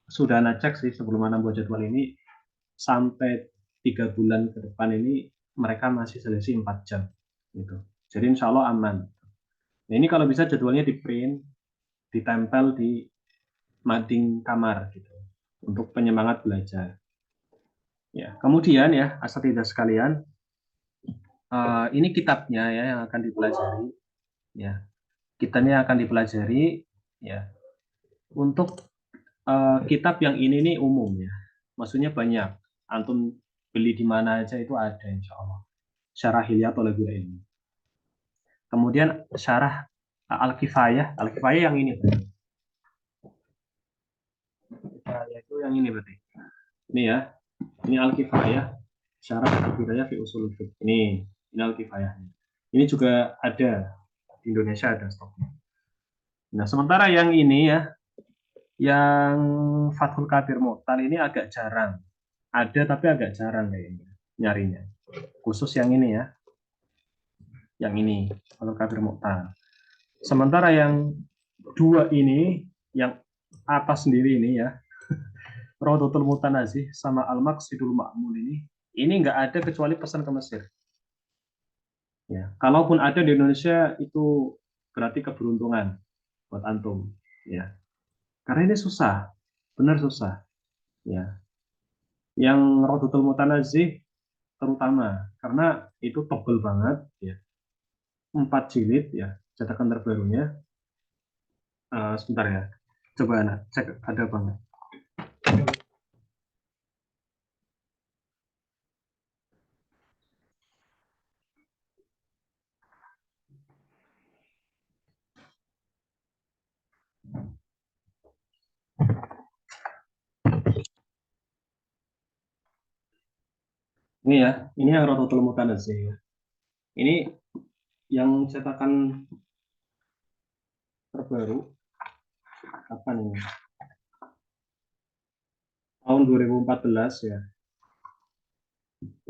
sudah Anda cek sih sebelum Anda buat jadwal ini, sampai 3 bulan ke depan ini mereka masih selisih 4 jam. Gitu. Jadi insya Allah aman. Nah, ini kalau bisa jadwalnya di print, ditempel di mading kamar gitu untuk penyemangat belajar. Ya, kemudian ya, asatidzah sekalian, ini kitabnya ya yang akan dipelajari. Ya, kitabnya akan dipelajari. Ya, untuk kitab yang ini nih umum ya, maksudnya banyak. Antum beli di mana aja itu ada, insya Allah. Syarah Hilyatul Talibul Ilmi. Kemudian syarah Al-Kifayah, Al-Kifayah yang ini. Al-Kifayah itu yang ini berarti. Ini ya, ini Al-Kifayah, syarah Al-Bidayah fi Ushul Fiqh. Ini Al-Kifayah. Ini juga ada di Indonesia, ada stoknya. Nah, sementara yang ini ya, yang Fathul Qadir Mu'tal ini agak jarang. Ada tapi agak jarang kayaknya nyarinya. Khusus yang ini ya, yang ini Fathul Qadir Mu'tal. Sementara yang dua ini, yang atas sendiri ini ya, Rawdatul Mutanazih sama Al-Maqsidul Ma'mul ini nggak ada kecuali pesan ke Mesir. Ya, kalaupun ada di Indonesia itu berarti keberuntungan buat antum. Ya, karena ini susah, benar susah. Ya, yang Rawdatul Mutanazih terutama karena itu tebel banget. Ya, 4 jilid ya, cetakan terbarunya. Sebentar ya, coba anak cek ada apa nggak. Ini ya, ini yang Rawdatul Mutanazih ya. Ini yang cetakan terbaru kapan ini? Tahun 2014 ya.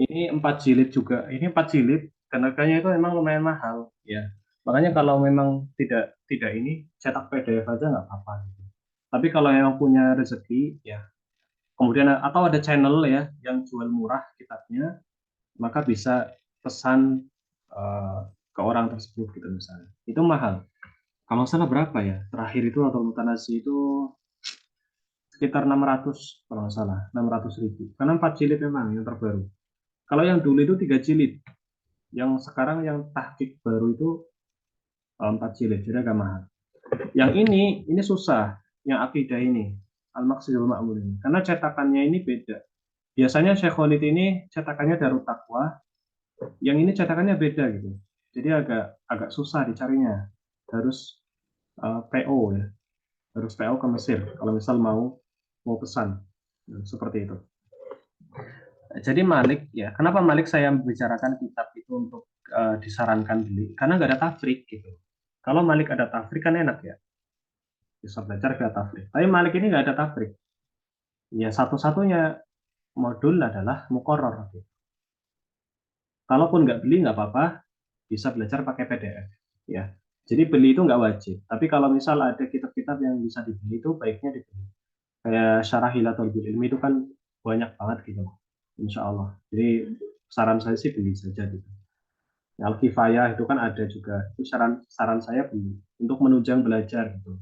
Ini 4 jilid juga. Ini 4 jilid dan harganya itu memang lumayan mahal ya. Makanya kalau memang tidak ini cetak PDF aja nggak apa-apa gitu. Tapi kalau yang punya rezeki ya, kemudian atau ada channel ya yang jual murah kitabnya, maka bisa pesan eh, ke orang tersebut gitu misalnya. Itu mahal. Kalau salah berapa ya? Terakhir itu atau mutanasi itu sekitar 600 kalau nggak salah, 600.000. Karena 4 jilid memang yang terbaru. Kalau yang dulu itu 3 jilid, yang sekarang yang tahqiq baru itu 4 jilid, jadi agak mahal. Yang ini susah, yang akidah ini, Al-Maqsidul Ma'mul ini, karena cetakannya ini beda. Biasanya Syekh Khalid ini cetakannya Darut Taqwa, yang ini cetakannya beda gitu. Jadi agak agak susah dicarinya. Harus PO ya, harus PO ke Mesir kalau misal mau mau pesan. Seperti itu. Jadi Malik ya, kenapa Malik saya membicarakan kitab itu untuk disarankan beli? Karena nggak ada tafrik gitu. Kalau Malik ada tafrik kan enak ya, bisa belajar via tafrik. Tapi Malik ini nggak ada tafrik. Ya satu-satunya modul adalah mukoror. Gitu. Kalaupun nggak beli nggak apa-apa, bisa belajar pakai PDF. Ya, jadi beli itu nggak wajib. Tapi kalau misal ada kitab-kitab yang bisa dibeli itu baiknya dibeli. Kayak Syarah Hilatul Ilmi itu kan banyak banget gitu. Insya Allah. Jadi saran saya sih beli saja gitu. Al-Kifayah itu kan ada juga. Itu saran saran saya beli untuk menunjang belajar gitu.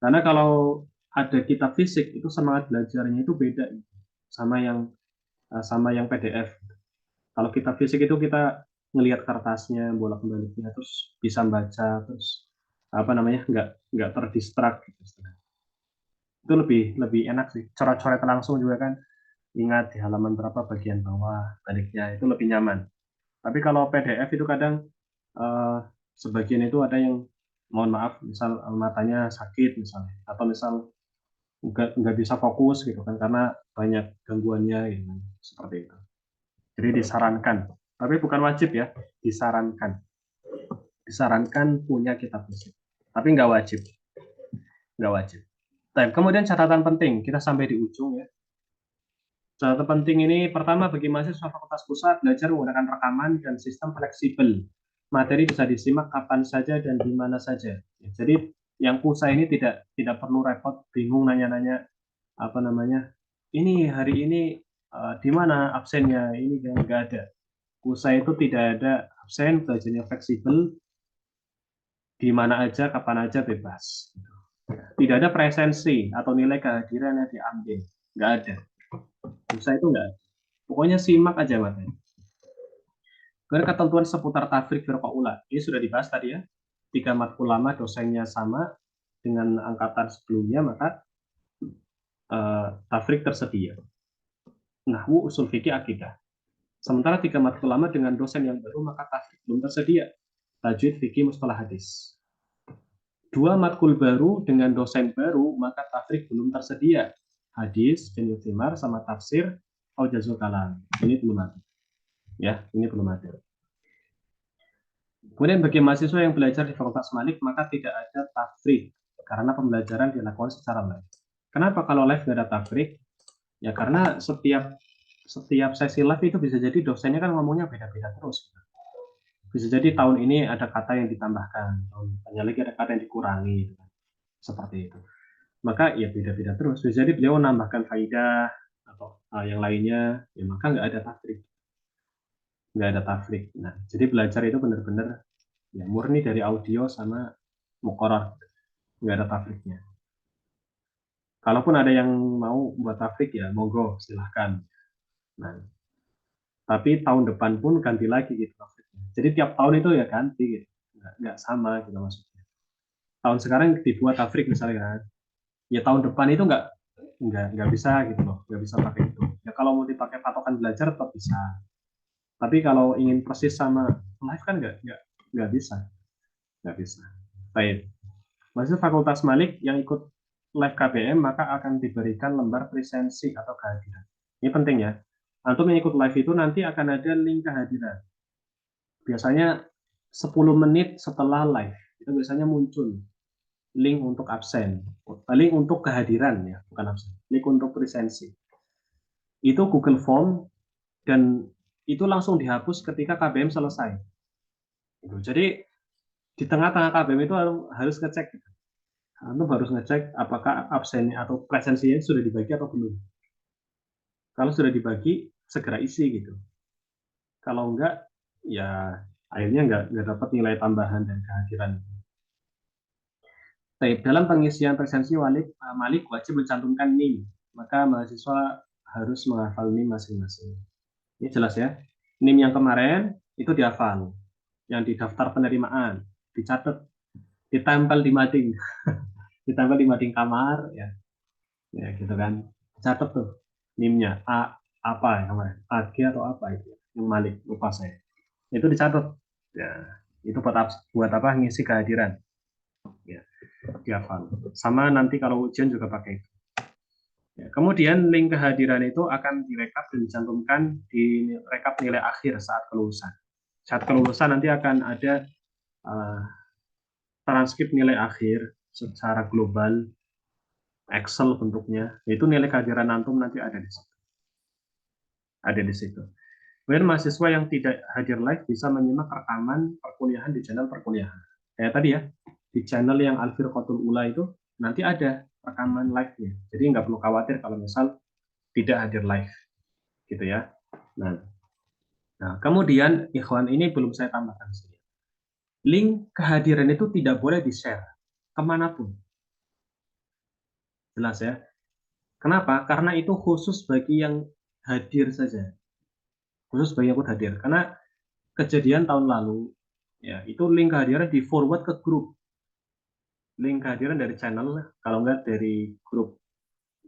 Karena kalau ada kitab fisik itu semangat belajarnya itu beda gitu. Sama yang PDF. Kalau kitab fisik itu kita ngelihat kertasnya, bolak-baliknya, terus bisa baca, terus apa namanya nggak terdistrak gitu. Itu lebih lebih enak sih. Coret-coret langsung juga kan. Ingat di halaman berapa bagian bawah, baliknya itu lebih nyaman. Tapi kalau PDF itu kadang eh, sebagian itu ada yang mohon maaf misal matanya sakit misalnya atau misal nggak bisa fokus gitu kan karena banyak gangguannya gitu kan. Seperti itu. Jadi disarankan, tapi bukan wajib ya, disarankan. Disarankan punya kitab fisik, tapi nggak wajib. Dan kemudian catatan penting, kita sampai di ujung ya. Catatan penting ini pertama bagi mahasiswa Fakultas Pusat belajar menggunakan rekaman dan sistem fleksibel. Materi bisa disimak kapan saja dan di mana saja. Ya, jadi yang PUSA ini tidak perlu repot, bingung nanya-nanya apa namanya. Ini hari ini di mana absennya? Ini nggak ada. PUSA itu tidak ada absen, belajarnya fleksibel, di mana aja, kapan aja bebas. Tidak ada presensi atau nilai kehadiran yang diambil, nggak ada. PUSA itu nggak ada. Pokoknya simak aja materi. Kemudian ketentuan seputar tafrik firqaula. Ini sudah dibahas tadi ya. 3 matkul lama dosennya sama dengan angkatan sebelumnya, maka tafrik tersedia. Nahwu, usul fikih, akidah. Sementara 3 matkul lama dengan dosen yang baru, maka tafrik belum tersedia. Tajwid, fikih, mustalah hadis. 2 matkul baru dengan dosen baru, maka tafrik belum tersedia. Hadis, Jami'ul Thimar, sama tafsir, Aujazul Kalam. Ini belum ada. Ya, ini belum ada. Kemudian bagi mahasiswa yang belajar di Fakultas Malik, maka tidak ada tafrik karena pembelajaran dilakukan secara live. Kenapa kalau live nggak ada tafrik? Ya karena setiap sesi live itu bisa jadi dosennya kan ngomongnya beda-beda terus. Bisa jadi tahun ini ada kata yang ditambahkan, tahun depannya lagi ada kata yang dikurangi, seperti itu. Maka ya beda-beda terus. Bisa jadi beliau menambahkan faidah atau yang lainnya, ya maka nggak ada tafrik. Nggak ada tafrik. Nah, jadi belajar itu benar-benar ya murni dari audio sama muqarrar, nggak ada tafriknya. Kalaupun ada yang mau buat tafrik ya monggo silahkan. Nah, tapi tahun depan pun ganti lagi gitu tafriknya. Jadi tiap tahun itu ya ganti gitu, nggak sama gitu maksudnya. Tahun sekarang dibuat tafrik misalnya kan, ya tahun depan itu nggak bisa gitu loh, nggak bisa pakai itu. Ya kalau mau dipakai patokan belajar tetap bisa. Tapi kalau ingin persis sama live kan nggak bisa, nggak bisa. Baik. Masih Fakultas Malik yang ikut live KBM maka akan diberikan lembar presensi atau kehadiran. Ini penting ya. Antum yang ikut live itu nanti akan ada link kehadiran. Biasanya 10 menit setelah live itu biasanya muncul link untuk absen, link untuk kehadiran ya, bukan absen, link untuk presensi. Itu Google Form dan itu langsung dihapus ketika KBM selesai. Jadi di tengah-tengah KBM itu harus ngecek. Antum harus ngecek apakah absennya atau presensinya sudah dibagi atau belum. Kalau sudah dibagi, segera isi gitu. Kalau enggak, ya akhirnya enggak dapat nilai tambahan dan kehadiran. Baik, dalam pengisian presensi Malik wajib mencantumkan NIM. Maka mahasiswa harus menghafal NIM masing-masing. Ini jelas ya. NIM yang kemarin itu dihafal. Yang di daftar penerimaan, dicatat, ditempel di mading. Ditempel di mading kamar, ya. Ya gitu kan. Catat tuh NIM-nya. Apa ya kemarin? AG atau apa itu? Yang Malik, lupa saya. Itu dicatat. Ya, itu buat apa? Ngisi kehadiran. Ya, dihafal. Sama nanti kalau ujian juga pakai itu. Ya, kemudian link kehadiran itu akan direkap dan dicantumkan di rekap nilai akhir saat kelulusan. Saat kelulusan nanti akan ada transkrip nilai akhir secara global, Excel bentuknya. Itu nilai kehadiran antum nanti ada di situ. Ada di situ. Kemudian mahasiswa yang tidak hadir live bisa menyimak rekaman perkuliahan di channel perkuliahan. Kayak tadi ya, di channel yang Al-Firqatul Ula itu nanti ada rekaman live-nya. Jadi nggak perlu khawatir kalau misal tidak hadir live. Gitu ya. Nah, kemudian ikhwan ini belum saya tambahkan. Link kehadiran itu tidak boleh di-share kemanapun. Jelas ya. Kenapa? Karena itu khusus bagi yang hadir saja. Khusus bagi yang hadir. Karena kejadian tahun lalu, ya itu link kehadiran di forward ke grup. Link kehadiran dari channel, kalau nggak dari grup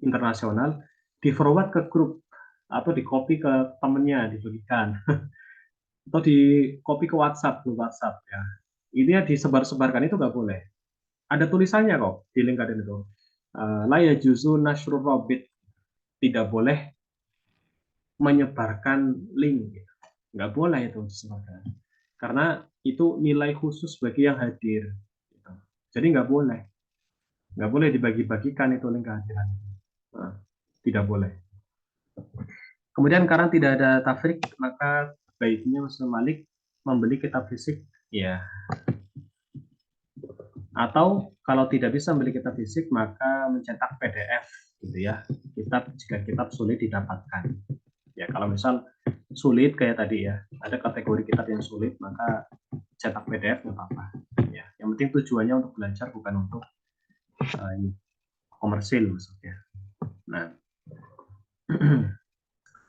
internasional, di forward ke grup atau di copy ke temennya, dibagikan. Atau di copy ke WhatsApp, ya. Ini disebar-sebarkan itu nggak boleh. Ada tulisannya kok di link kehadiran itu. La yajuzu nashrul robit, tidak boleh menyebarkan link. Nggak boleh itu disebarkan. Karena itu nilai khusus bagi yang hadir. Jadi nggak boleh dibagi-bagikan itu link kehadiran. Nah, tidak boleh. Kemudian karena tidak ada tafrik, maka baiknya Mas Malik membeli kitab fisik, ya. Atau kalau tidak bisa membeli kitab fisik, maka mencetak PDF, gitu ya. Jika kitab sulit didapatkan. Ya, kalau misal sulit kayak tadi ya, ada kategori kitab yang sulit, maka cetak PDF nggak apa-apa. Ya, yang penting tujuannya untuk belajar bukan untuk komersil maksudnya. Nah,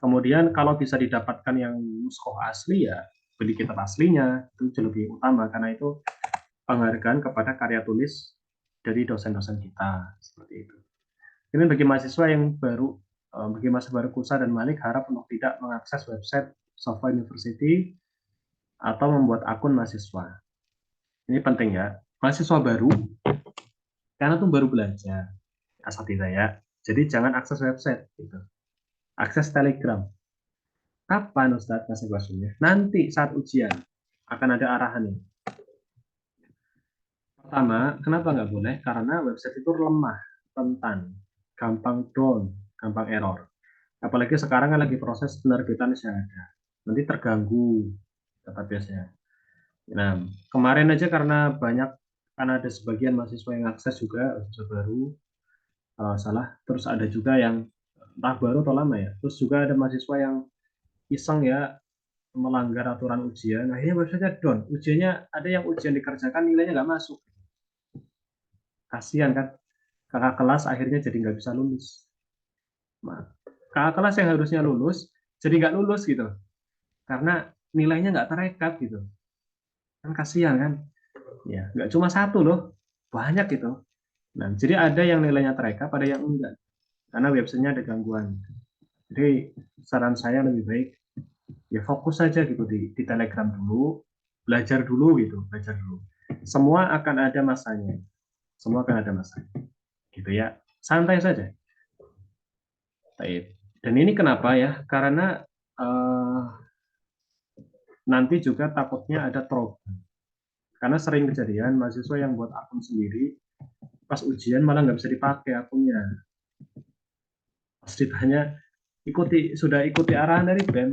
Kemudian kalau bisa didapatkan yang nuskoh asli ya beli kitab aslinya, itu lebih utama karena itu penghargaan kepada karya tulis dari dosen-dosen kita seperti itu. Ini bagi mahasiswa yang baru, bagi mahasiswa baru Kusa dan Malik harap untuk tidak mengakses website Sofa University atau membuat akun mahasiswa. Ini penting ya, mahasiswa baru karena tuh baru belajar asatidz ya. Jadi jangan akses website gitu. Akses Telegram. Kapan Ustadz kasih questionnya? Nanti saat ujian akan ada arahan ini. Pertama, kenapa nggak boleh? Karena website itu lemah, rentan, gampang down, gampang error. Apalagi sekarang kan lagi proses penerbitan syahadah. Nanti terganggu database-nya. Nah, kemarin aja karena ada sebagian mahasiswa yang akses juga, mahasiswa baru, kalau salah. Terus ada juga yang entah baru atau lama ya. Terus juga ada mahasiswa yang iseng ya melanggar aturan ujian. Akhirnya website-nya down. Ujiannya ada yang ujian dikerjakan nilainya nggak masuk. Kasihan kan? Kakak kelas akhirnya jadi nggak bisa lulus. Nah, kakak kelas yang harusnya lulus jadi nggak lulus gitu karena nilainya nggak terekap gitu kan kasihan kan ya nggak cuma satu loh banyak gitu. Nah jadi ada yang nilainya terekap ada yang enggak karena websitenya ada gangguan. Jadi saran saya lebih baik ya fokus saja gitu di Telegram dulu, belajar dulu semua akan ada masanya, semua akan ada masanya gitu ya, santai saja. Dan ini kenapa ya, karena uh, nanti juga takutnya ada trouble. Karena sering kejadian mahasiswa yang buat akun sendiri, pas ujian malah nggak bisa dipakai akunnya. Pas ditanya, sudah ikuti arahan dari BEM?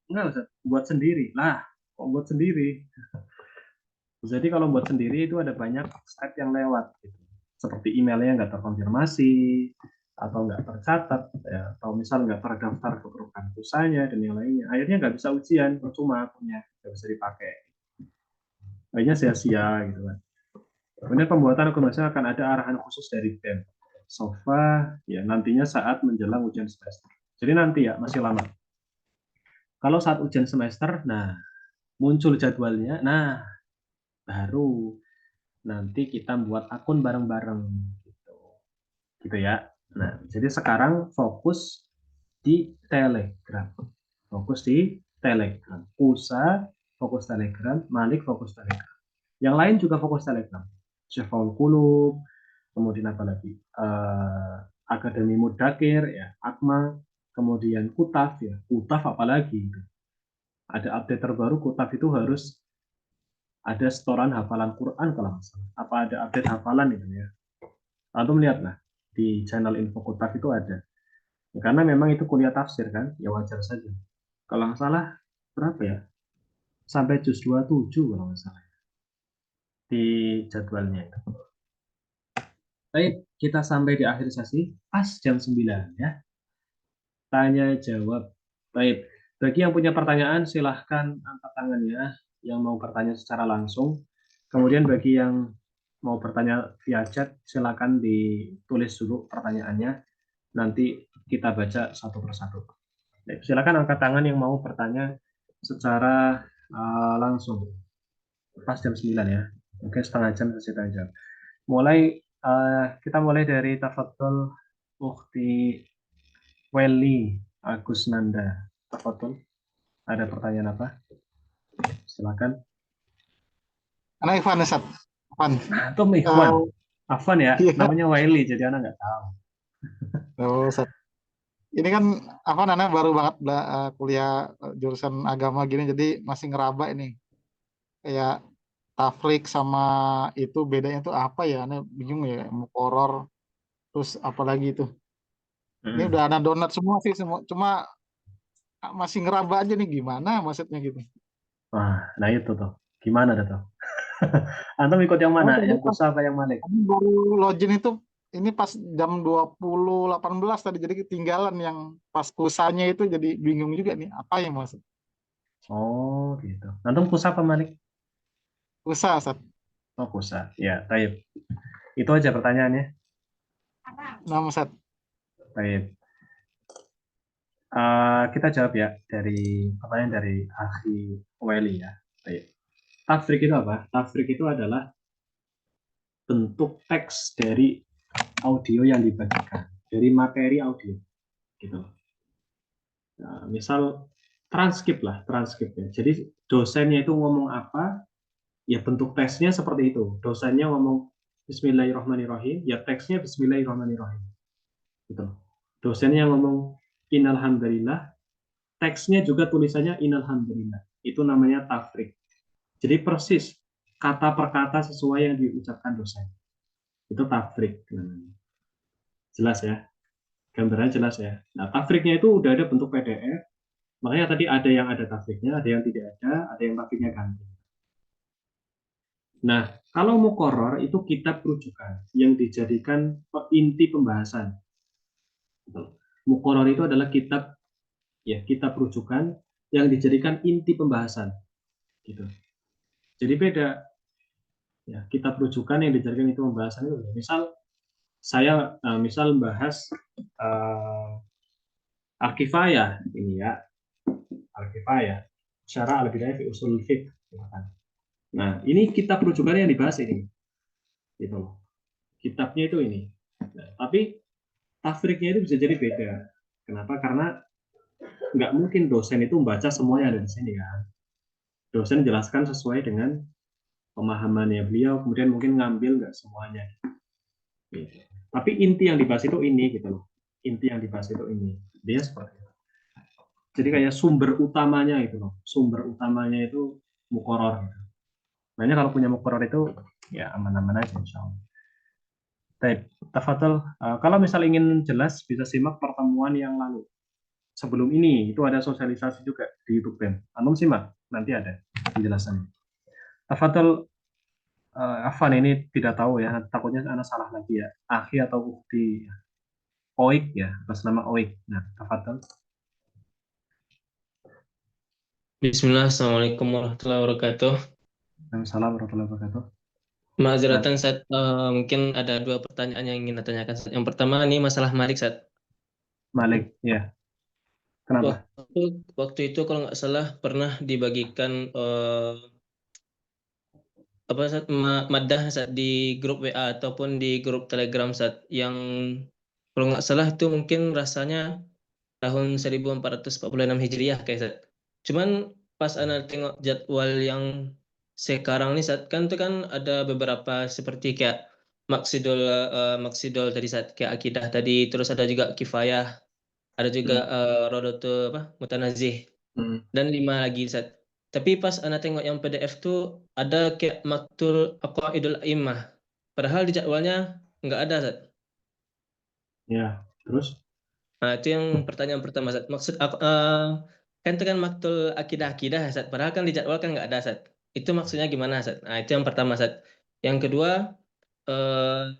Enggak, Ustaz, buat sendiri. Lah, kok buat sendiri? Jadi kalau buat sendiri itu ada banyak step yang lewat. Gitu. Seperti emailnya nggak terkonfirmasi, atau nggak tercatat, ya, atau misal nggak terdaftar ke program pulsanya, dan yang lainnya. Akhirnya nggak bisa ujian, percuma akunnya, nggak bisa dipakai. Akhirnya sia-sia gitu kan. Kemudian pembuatan akuntansi akan ada arahan khusus dari BEM. Sofa ya nantinya saat menjelang ujian semester. Jadi nanti ya masih lama. Kalau saat ujian semester, nah muncul jadwalnya, nah baru nanti kita buat akun bareng-bareng gitu. Gitu ya. Nah, jadi sekarang fokus di Telegram. Fokus di Telegram. Usa fokus Telegram, Malik fokus Telegram. Yang lain juga fokus Telegram. Syafa'ul Qulub, kemudian apa lagi Akademi Mudakir ya Akma, kemudian Kutaf ya Kutaf apalagi itu ada update terbaru. Kutaf itu harus ada setoran hafalan Quran kalau nggak salah, apa ada update hafalan itu ya, atau melihatlah di channel info Kutaf itu ada ya, karena memang itu kuliah tafsir kan ya wajar saja. Kalau nggak salah berapa ya, sampai juz 27 kalau nggak salah di jadwalnya itu. Baik, kita sampai di akhir sesi pas jam 9 ya. Tanya jawab. Baik, bagi yang punya pertanyaan silahkan angkat tangannya yang mau bertanya secara langsung. Kemudian bagi yang mau bertanya via chat silahkan ditulis dulu pertanyaannya. Nanti kita baca satu persatu. Baik, silakan angkat tangan yang mau bertanya secara langsung. Pas jam 9 ya. Mungkin setengah jam sesi tanya jawab. Kita mulai dari tafadhol Ukti Welly Agus Nanda. Tafadhol. Ada pertanyaan apa? Silakan. Anak Ivan, Ustaz. Ivan. Antum Ikhwan. Afwan ya, Iya. namanya Wiley jadi anak nggak tahu. Oh, Ustaz. Ini kan Afan anak baru banget kuliah jurusan agama gini, jadi masih ngeraba ini. Kayak taflik sama itu bedanya tuh apa ya? Anak bingung ya, mukoror, terus apa lagi itu. Ini udah ada donat semua sih, semua. Cuma masih ngeraba aja nih gimana maksudnya gitu. Wah, nah itu tuh. Gimana tuh? Antum ikut yang Oh, mana? tadi Yang pas Kusa apa yang Malik? tadi baru login itu, ini pas jam 20.18 tadi, jadi ketinggalan yang pas kusanya itu, jadi bingung juga nih apa yang maksud. Oh, gitu. Antum Kusa apa Malik? Kusa, Ustaz. Oh, Kusa. Ya, taib. Itu aja pertanyaannya. Nah, Ustaz. Taib. Kita jawab ya dari pertanyaan dari Akhi Weli ya. Baik. Tafrik itu apa? Tafrik itu adalah bentuk teks dari audio yang dibagikan, dari materi audio gitu. Nah, misal transkrip lah, transkrip ya. Jadi dosennya itu ngomong apa, ya bentuk teksnya seperti itu. Dosennya ngomong Bismillahirrahmanirrahim, ya teksnya Bismillahirrahmanirrahim. Gitu. Dosennya ngomong Innalhamdulillah, teksnya juga tulisannya Innalhamdulillah. Itu namanya tafrik. Jadi persis kata per kata sesuai yang diucapkan dosen. Itu tafrik namanya. Jelas ya? Gambarnya jelas ya. Nah, tafriknya itu udah ada bentuk PDF. Makanya tadi ada yang ada tafriknya, ada yang tidak ada yang tafriknya ganti. Nah, kalau mukoror itu kitab rujukan yang dijadikan inti pembahasan. Mukoror itu adalah kitab ya kitab rujukan yang dijadikan inti pembahasan. Gitu. Jadi beda ya kitab rujukan yang dijadikan inti pembahasan itu. Misal saya misal bahas Al-Kifayah ini ya Al-Kifayah Syarah Al-Bidayah fi Ushul Fiqh. Nah, ini kitab rujukannya yang dibahas ini. Gitu loh. Kitabnya itu ini. Nah, tapi tafriknya itu bisa jadi beda. Kenapa? Karena nggak mungkin dosen itu membaca semuanya ada di sini kan. Dosen jelaskan sesuai dengan pemahamannya beliau, kemudian mungkin ngambil nggak semuanya. Gitu. Tapi inti yang dibahas itu ini gitu loh. Inti yang dibahas itu ini. Dia seperti itu. Jadi kayak sumber utamanya itu loh. Sumber utamanya itu mukoror. Gitu. Makanya kalau punya mukoror itu ya aman-aman aja insya Allah. Baik, tafadhol. Kalau misal ingin jelas bisa simak pertemuan yang lalu. Sebelum ini itu ada sosialisasi juga di YouTube BEM. Antum simak, nanti ada penjelasannya. Tafadhol, Afan ini tidak tahu ya, takutnya anak salah lagi ya. Akhi atau Ukti Oik ya, atas nama Oik. Nah, tafadhol. Bismillah, Assalamualaikum warahmatullahi wabarakatuh. Assalamualaikum warahmatullahi wabarakatuh. Nah, Ma'aziratan, Sat, mungkin ada dua pertanyaan yang ingin saya tanyakan. Sat. Yang pertama ini masalah Malik, Sat. Malik, ya. Kenapa? Waktu itu kalau nggak salah pernah dibagikan apa Sat, madah Sat, di grup WA ataupun di grup Telegram Sat, yang kalau nggak salah itu mungkin rasanya tahun 1446 Hijriah kayak Sat. Cuman pas ana tengok jadwal yang sekarang nih Sat, kan itu kan ada beberapa seperti kayak Maksidul tadi Sat, kayak akidah tadi, terus ada juga kifayah, ada juga Hmm. Rodotu apa Mutanazih, Hmm. dan 5 lagi Sat. Tapi pas ana tengok yang PDF tuh ada kayak Maktul Aqwaidul A'immah. Padahal di jadwalnya nggak ada Sat. Ya, terus? Nah, itu yang pertanyaan pertama, Sat. Maksud aku, kan itu kan maktul akidah-akidah, Sat. Padahal kan di jadwal kan nggak ada, Sat. Itu maksudnya gimana, Sat? Nah, itu yang pertama, Sat. Yang kedua, eh,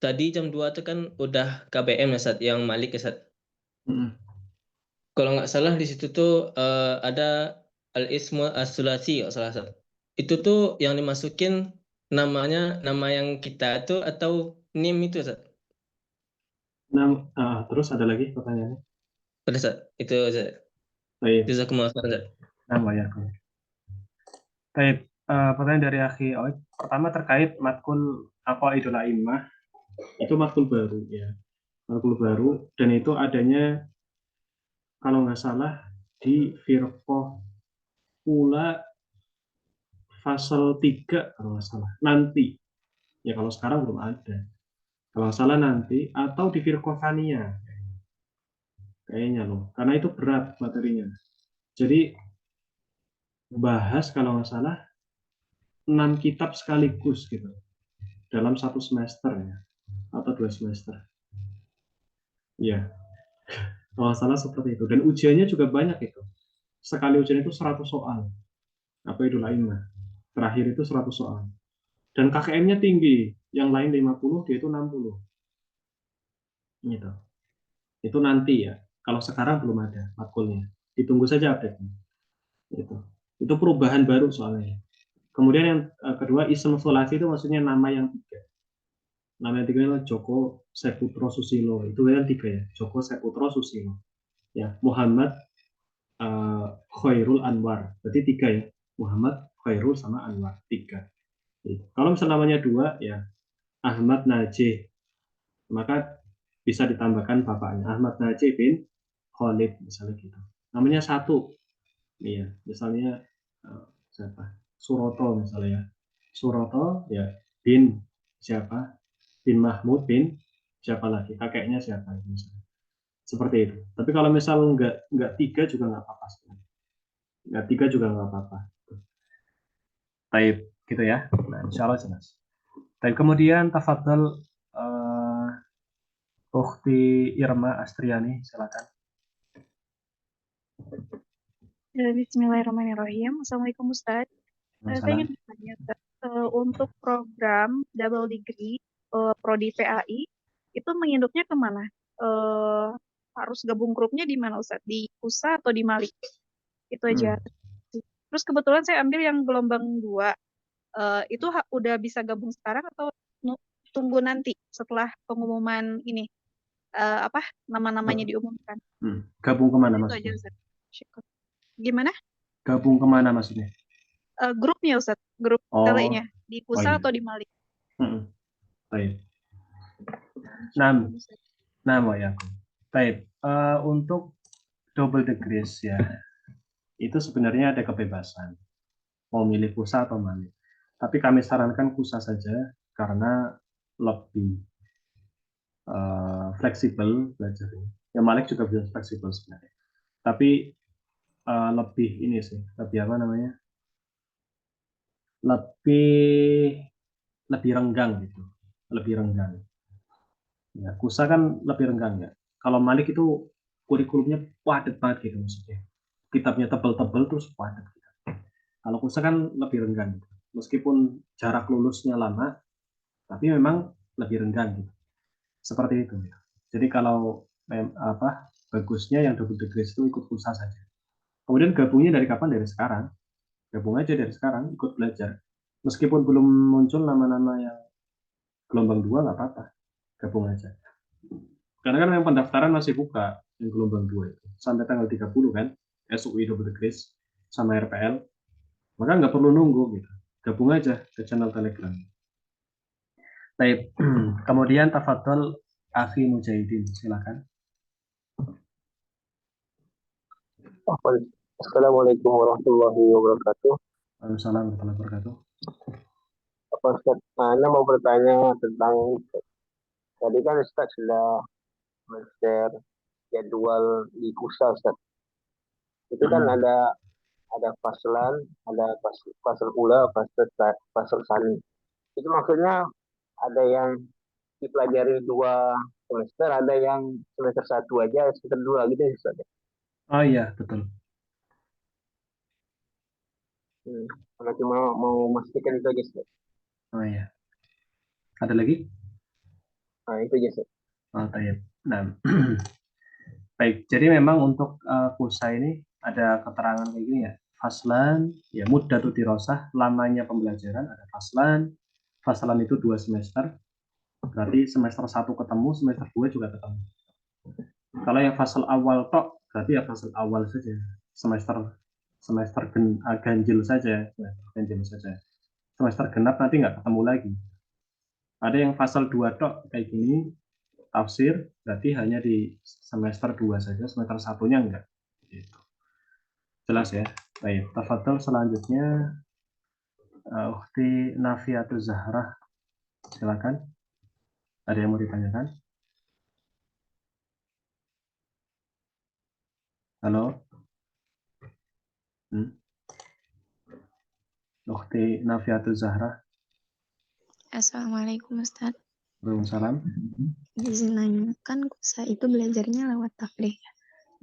tadi jam 2 itu kan udah KBM ya, Sat, yang Malik ya, Sat. Hmm. Kalau nggak salah di situ tuh ada al-ismu as-sulasi, kalau salah, Sat. Itu tuh yang dimasukin namanya, nama yang kita tuh atau NIM itu, Sat. Nah, terus ada lagi pertanyaannya? Pada Sat. Itu, Sat. Baik, Jazakumullah khairan, Sat. nama ya. Baik, pertanyaan dari Akhi Oik. Pertama terkait matkul Aqwaidul A'immah, itu matkul baru ya. Matkul baru dan itu adanya kalau nggak salah di Firqoh Ula Fasal 3 kalau nggak salah. Nanti. Ya kalau sekarang belum ada. Kalau nggak salah nanti atau di Firqoh Tsaniyah kayaknya loh. Karena itu berat materinya. Jadi bahas kalau nggak salah 6 kitab sekaligus gitu dalam satu semester ya atau 2 semester. Ya, kalau nggak salah seperti itu. Dan ujiannya juga banyak itu. Sekali ujian itu 100 soal. Apa itu lainnya? Terakhir itu 100 soal. Dan KKM-nya tinggi. Yang lain 50, dia itu 60. Gitu. Itu nanti ya. Kalau sekarang belum ada matkulnya. Ditunggu saja update-nya. Itu. Itu perubahan baru soalnya. Kemudian yang kedua, ism sulasi itu maksudnya nama yang tiga. Nama yang tiga adalah Joko Seputro Susilo. Itu kan tiga ya. Joko Seputro Susilo. Ya, Muhammad Khairul Anwar. Berarti 3 ya. Muhammad Khairul sama Anwar, 3. Gitu. Kalau misalnya namanya 2 ya Ahmad Najih, maka bisa ditambahkan bapaknya Ahmad Najih bin Khalid misalnya gitu. Namanya 1, iya, misalnya siapa? Suroto misalnya ya. Suroto ya bin siapa? Bin Mahmud bin siapa lagi? Kakeknya siapa misalnya. Seperti itu. Tapi kalau misal nggak 3 juga nggak apa-apa. Nggak 3 juga nggak apa-apa. Taib gitu ya. Nah, insya Allah jelas. Taib kemudian tafadhol Ukhti Irma Astriani, silakan. Bismillahirrahmanirrahim. Assalamualaikum Ustaz. Saya Masalah. ingin bertanya, Ustaz, untuk program double degree Prodi PAI itu menginduknya kemana? Harus gabung grupnya di mana Ustaz? Di USA atau di Malik? Itu aja. Terus kebetulan saya ambil yang gelombang 2. Itu udah bisa gabung sekarang atau tunggu nanti setelah pengumuman ini nama-namanya diumumkan? Gabung kemana Itu maksudnya? aja Ustaz. Syukur. Gimana? Gabung kemana maksudnya? Grupnya Ustaz, grup telenya di iya. Pusa atau di Malik? Baik. Nama ya. Baik. Untuk double degrees ya, itu sebenarnya ada kebebasan mau milih Pusa atau Malik. Tapi kami sarankan Pusa saja karena lebih fleksibel belajarnya. Ya Malik juga bisa fleksibel sebenarnya. Tapi lebih ini sih, lebih apa namanya? Lebih renggang gitu, lebih renggang. Ya, Kusa kan lebih renggang ya. Kalau Malik itu kurikulumnya padat banget gitu maksudnya. Kitabnya tebel-tebel terus padat. Gitu. Kalau Kusa kan lebih renggang gitu. Meskipun jarak lulusnya lama, tapi memang lebih renggang gitu. Seperti itu. Gitu. Jadi kalau bagusnya yang double degree itu ikut Kusa saja. Kemudian gabungnya dari kapan? Dari sekarang. Gabung aja dari sekarang, ikut belajar. Meskipun belum muncul nama-nama yang gelombang 2 nggak apa-apa, gabung aja. Karena kan yang pendaftaran masih buka yang gelombang 2 itu sampai tanggal 30 kan, SUI double degree sama RPL, maka nggak perlu nunggu gitu, gabung aja ke channel Telegram. Baik, kemudian tafadhol Akhi Mujahidin, silakan. Assalamualaikum warahmatullahi wabarakatuh. Waalaikumsalam warahmatullahi wabarakatuh. Apa Ustaz? Ana mau bertanya tentang tadi kan Ustaz sudah men-share jadwal di Kusa Ustaz. Itu kan ada faslan, ada fasal ula, fasal sani. Itu maksudnya ada yang dipelajari 2 semester, ada yang semester 1 aja, semester 2 gitu ya Ustaz. Oh iya, betul. Karena cuma mau memastikan itu aja Ustaz. Oh iya. Ada lagi? Nah, itu aja Ustaz. Oh, tayyib. Nah, baik. Jadi memang untuk Kusa ini ada keterangan kayak gini ya. Faslan, ya muddatu dirosah, lamanya pembelajaran ada faslan. Faslan itu 2 semester. Berarti semester 1 ketemu, semester 2 juga ketemu. Kalau yang fasal awal tok, berarti ya fasal awal saja. Semester ganjil saja, semester genap nanti nggak ketemu lagi. Ada yang fasal 2 tok kayak gini, tafsir, berarti hanya di semester 2 saja, semester 1-nya enggak. Gitu. Jelas ya? Baik, tafadhol selanjutnya Ukhti Nafiatul Zahra, silakan. Ada yang mau ditanyakan? Halo? Ukhti Nafiatul Zahra. Assalamualaikum Ustaz. Waalaikumsalam. Izin nanya, kan Kusa itu belajarnya lewat tafrih ya,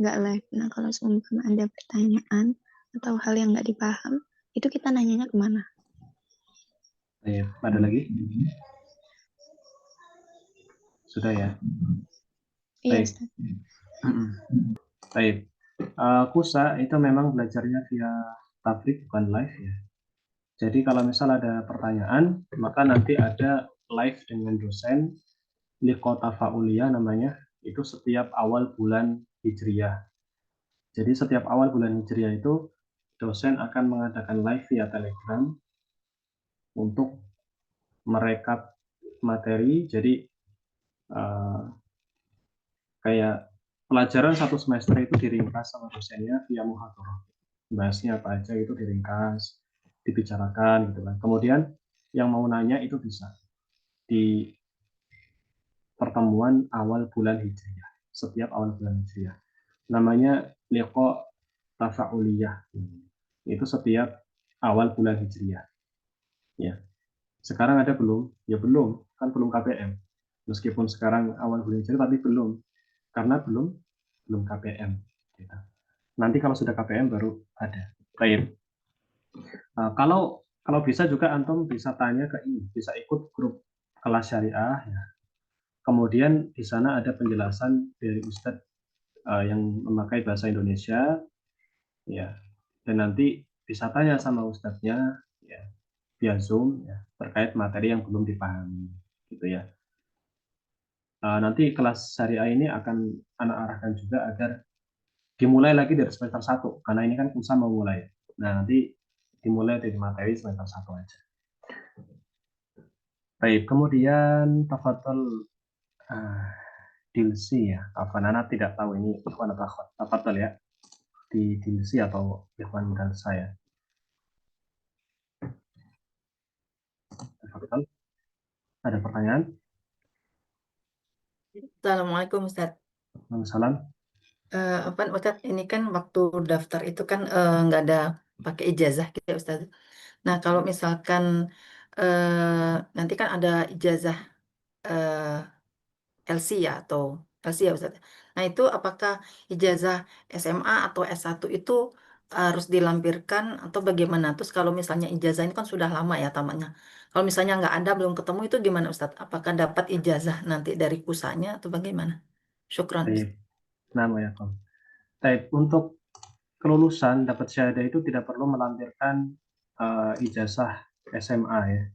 nggak live. Nah kalau seumpama ada pertanyaan atau hal yang nggak dipaham, itu kita nanyanya kemana? Ada lagi? Sudah ya? Iya Ustaz. Baik. Kusa itu memang belajarnya via tafrik bukan live ya. Jadi kalau misal ada pertanyaan, maka nanti ada live dengan dosen liqo tafa'uliyah namanya, itu setiap awal bulan Hijriyah. Jadi setiap awal bulan Hijriah itu dosen akan mengadakan live via Telegram untuk merekap materi. Jadi kayak pelajaran satu semester itu diringkas sama dosennya via muhadharah. Bahasnya apa aja itu diringkas, dibicarakan gitu kan. Kemudian yang mau nanya itu bisa di pertemuan awal bulan Hijriah, setiap awal bulan Hijriah. Namanya liqa tafa'uliyah. Itu setiap awal bulan Hijriah. Ya. Sekarang ada belum? Ya belum, kan belum KPM. Meskipun sekarang awal bulan Hijriah tapi belum, karena belum KPM. Gitu. Nanti kalau sudah KPM baru ada. Baik. Kalau bisa juga antum bisa tanya ke ini, bisa ikut grup kelas syariah ya. Kemudian di sana ada penjelasan dari Ustadz yang memakai bahasa Indonesia ya. Dan nanti bisa tanya sama Ustadznya ya via Zoom ya terkait materi yang belum dipahami gitu ya. Nanti kelas syariah ini akan anak arahkan juga agar dimulai lagi dari semester 1 karena ini kan PUSA mau mulai. Nah, nanti dimulai dari materi semester 1 aja. Baik, kemudian tafadhol Dilsi ya. Afanana tidak tahu ini ikhwan atau akhwat. Tafadhol ya. Di Dilsi atau ikhwan dan saya. Tafadhol. Ada pertanyaan? Assalamualaikum Ustaz. Waalaikumsalam. Apa Ustaz, ini kan waktu daftar itu kan nggak ada pakai ijazah gitu ya Ustaz. Nah kalau misalkan nanti kan ada ijazah LC ya atau LC ya Ustaz. Nah itu apakah ijazah SMA atau S1 itu harus dilampirkan atau bagaimana? Terus kalau misalnya ijazah ini kan sudah lama ya tamatnya. Kalau misalnya nggak ada belum ketemu itu gimana Ustaz? Apakah dapat ijazah nanti dari pusatnya atau bagaimana? Syukran. Baik. Nama ya, Kom. Baik, untuk kelulusan dapat syahadah itu tidak perlu melampirkan ijazah SMA ya.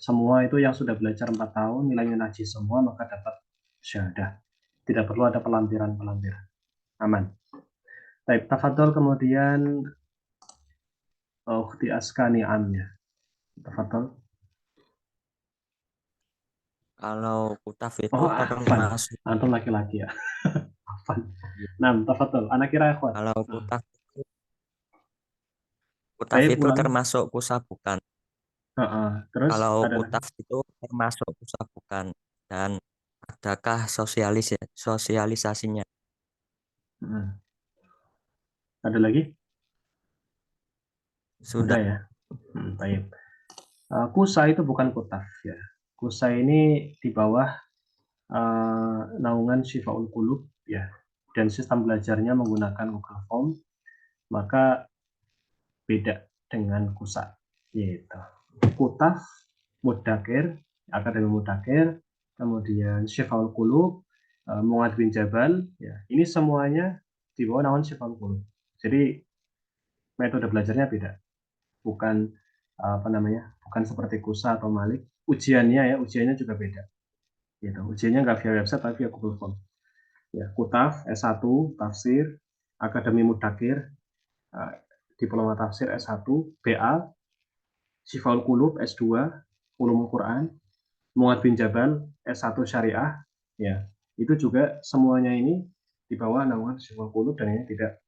Semua itu yang sudah belajar 4 tahun, nilainya najis semua, maka dapat syahadah. Tidak perlu ada pelampiran-pelampiran. Aman. Baik, tafadhol kemudian Ukhti Askani Amnya. Tafadhol. Kalau kutaf itu Oh, Afan. termasuk Antum laki-laki ya. Afan. Nah, tafadhol. Anak kira ikhwan. kalau kutaf Baik, itu ulang. termasuk kusabukan. Terus Kalau ada lagi. kutaf itu termasuk kusabukan dan adakah sosialisasinya? Ada lagi? Sudah. Ya. Baik. Kusa itu bukan kutaf ya. Kusa ini di bawah naungan Syifaul Qulub ya. Dan sistem belajarnya menggunakan Google Form, maka beda dengan kusa. Gitu. Kutaf, Mudakir, Akademi Mudakir, kemudian Syifaul Qulub, Mu'ad bin Jabal, ya. Ini semuanya di bawah naungan Syifaul Qulub. Jadi metode belajarnya beda. Bukan bukan seperti kusa atau malik. Ujiannya juga beda. Gitu. Ujiannya nggak via website tapi via Google Form. Ya, Kutaf S1 tafsir, Akademi Mudakir, Diploma Tafsir S1, BA, Syifaul Qulub S2, Ulumul Quran, Mu'ad bin Jabal S1 Syariah, ya. Itu juga semuanya ini di bawah naungan Syifaul Qulub dan ini tidak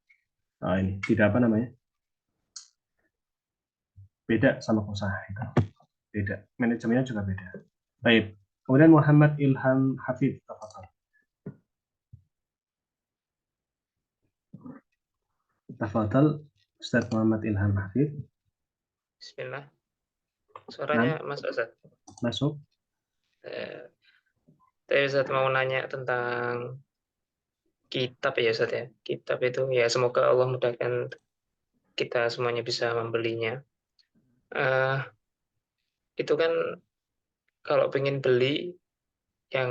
beda sama kusa itu. Beda. Manajemennya juga beda. Baik. Kemudian Muhammad Ilham Hafid. Tafadhal Ustaz Muhammad Ilham Hafid. Bismillah. Suaranya masuk Ustaz? Masuk. Saya Ustaz mau nanya tentang kitab ya Ustaz ya. Kitab itu ya semoga Allah mudahkan kita semuanya bisa membelinya. Itu kan kalau pengen beli yang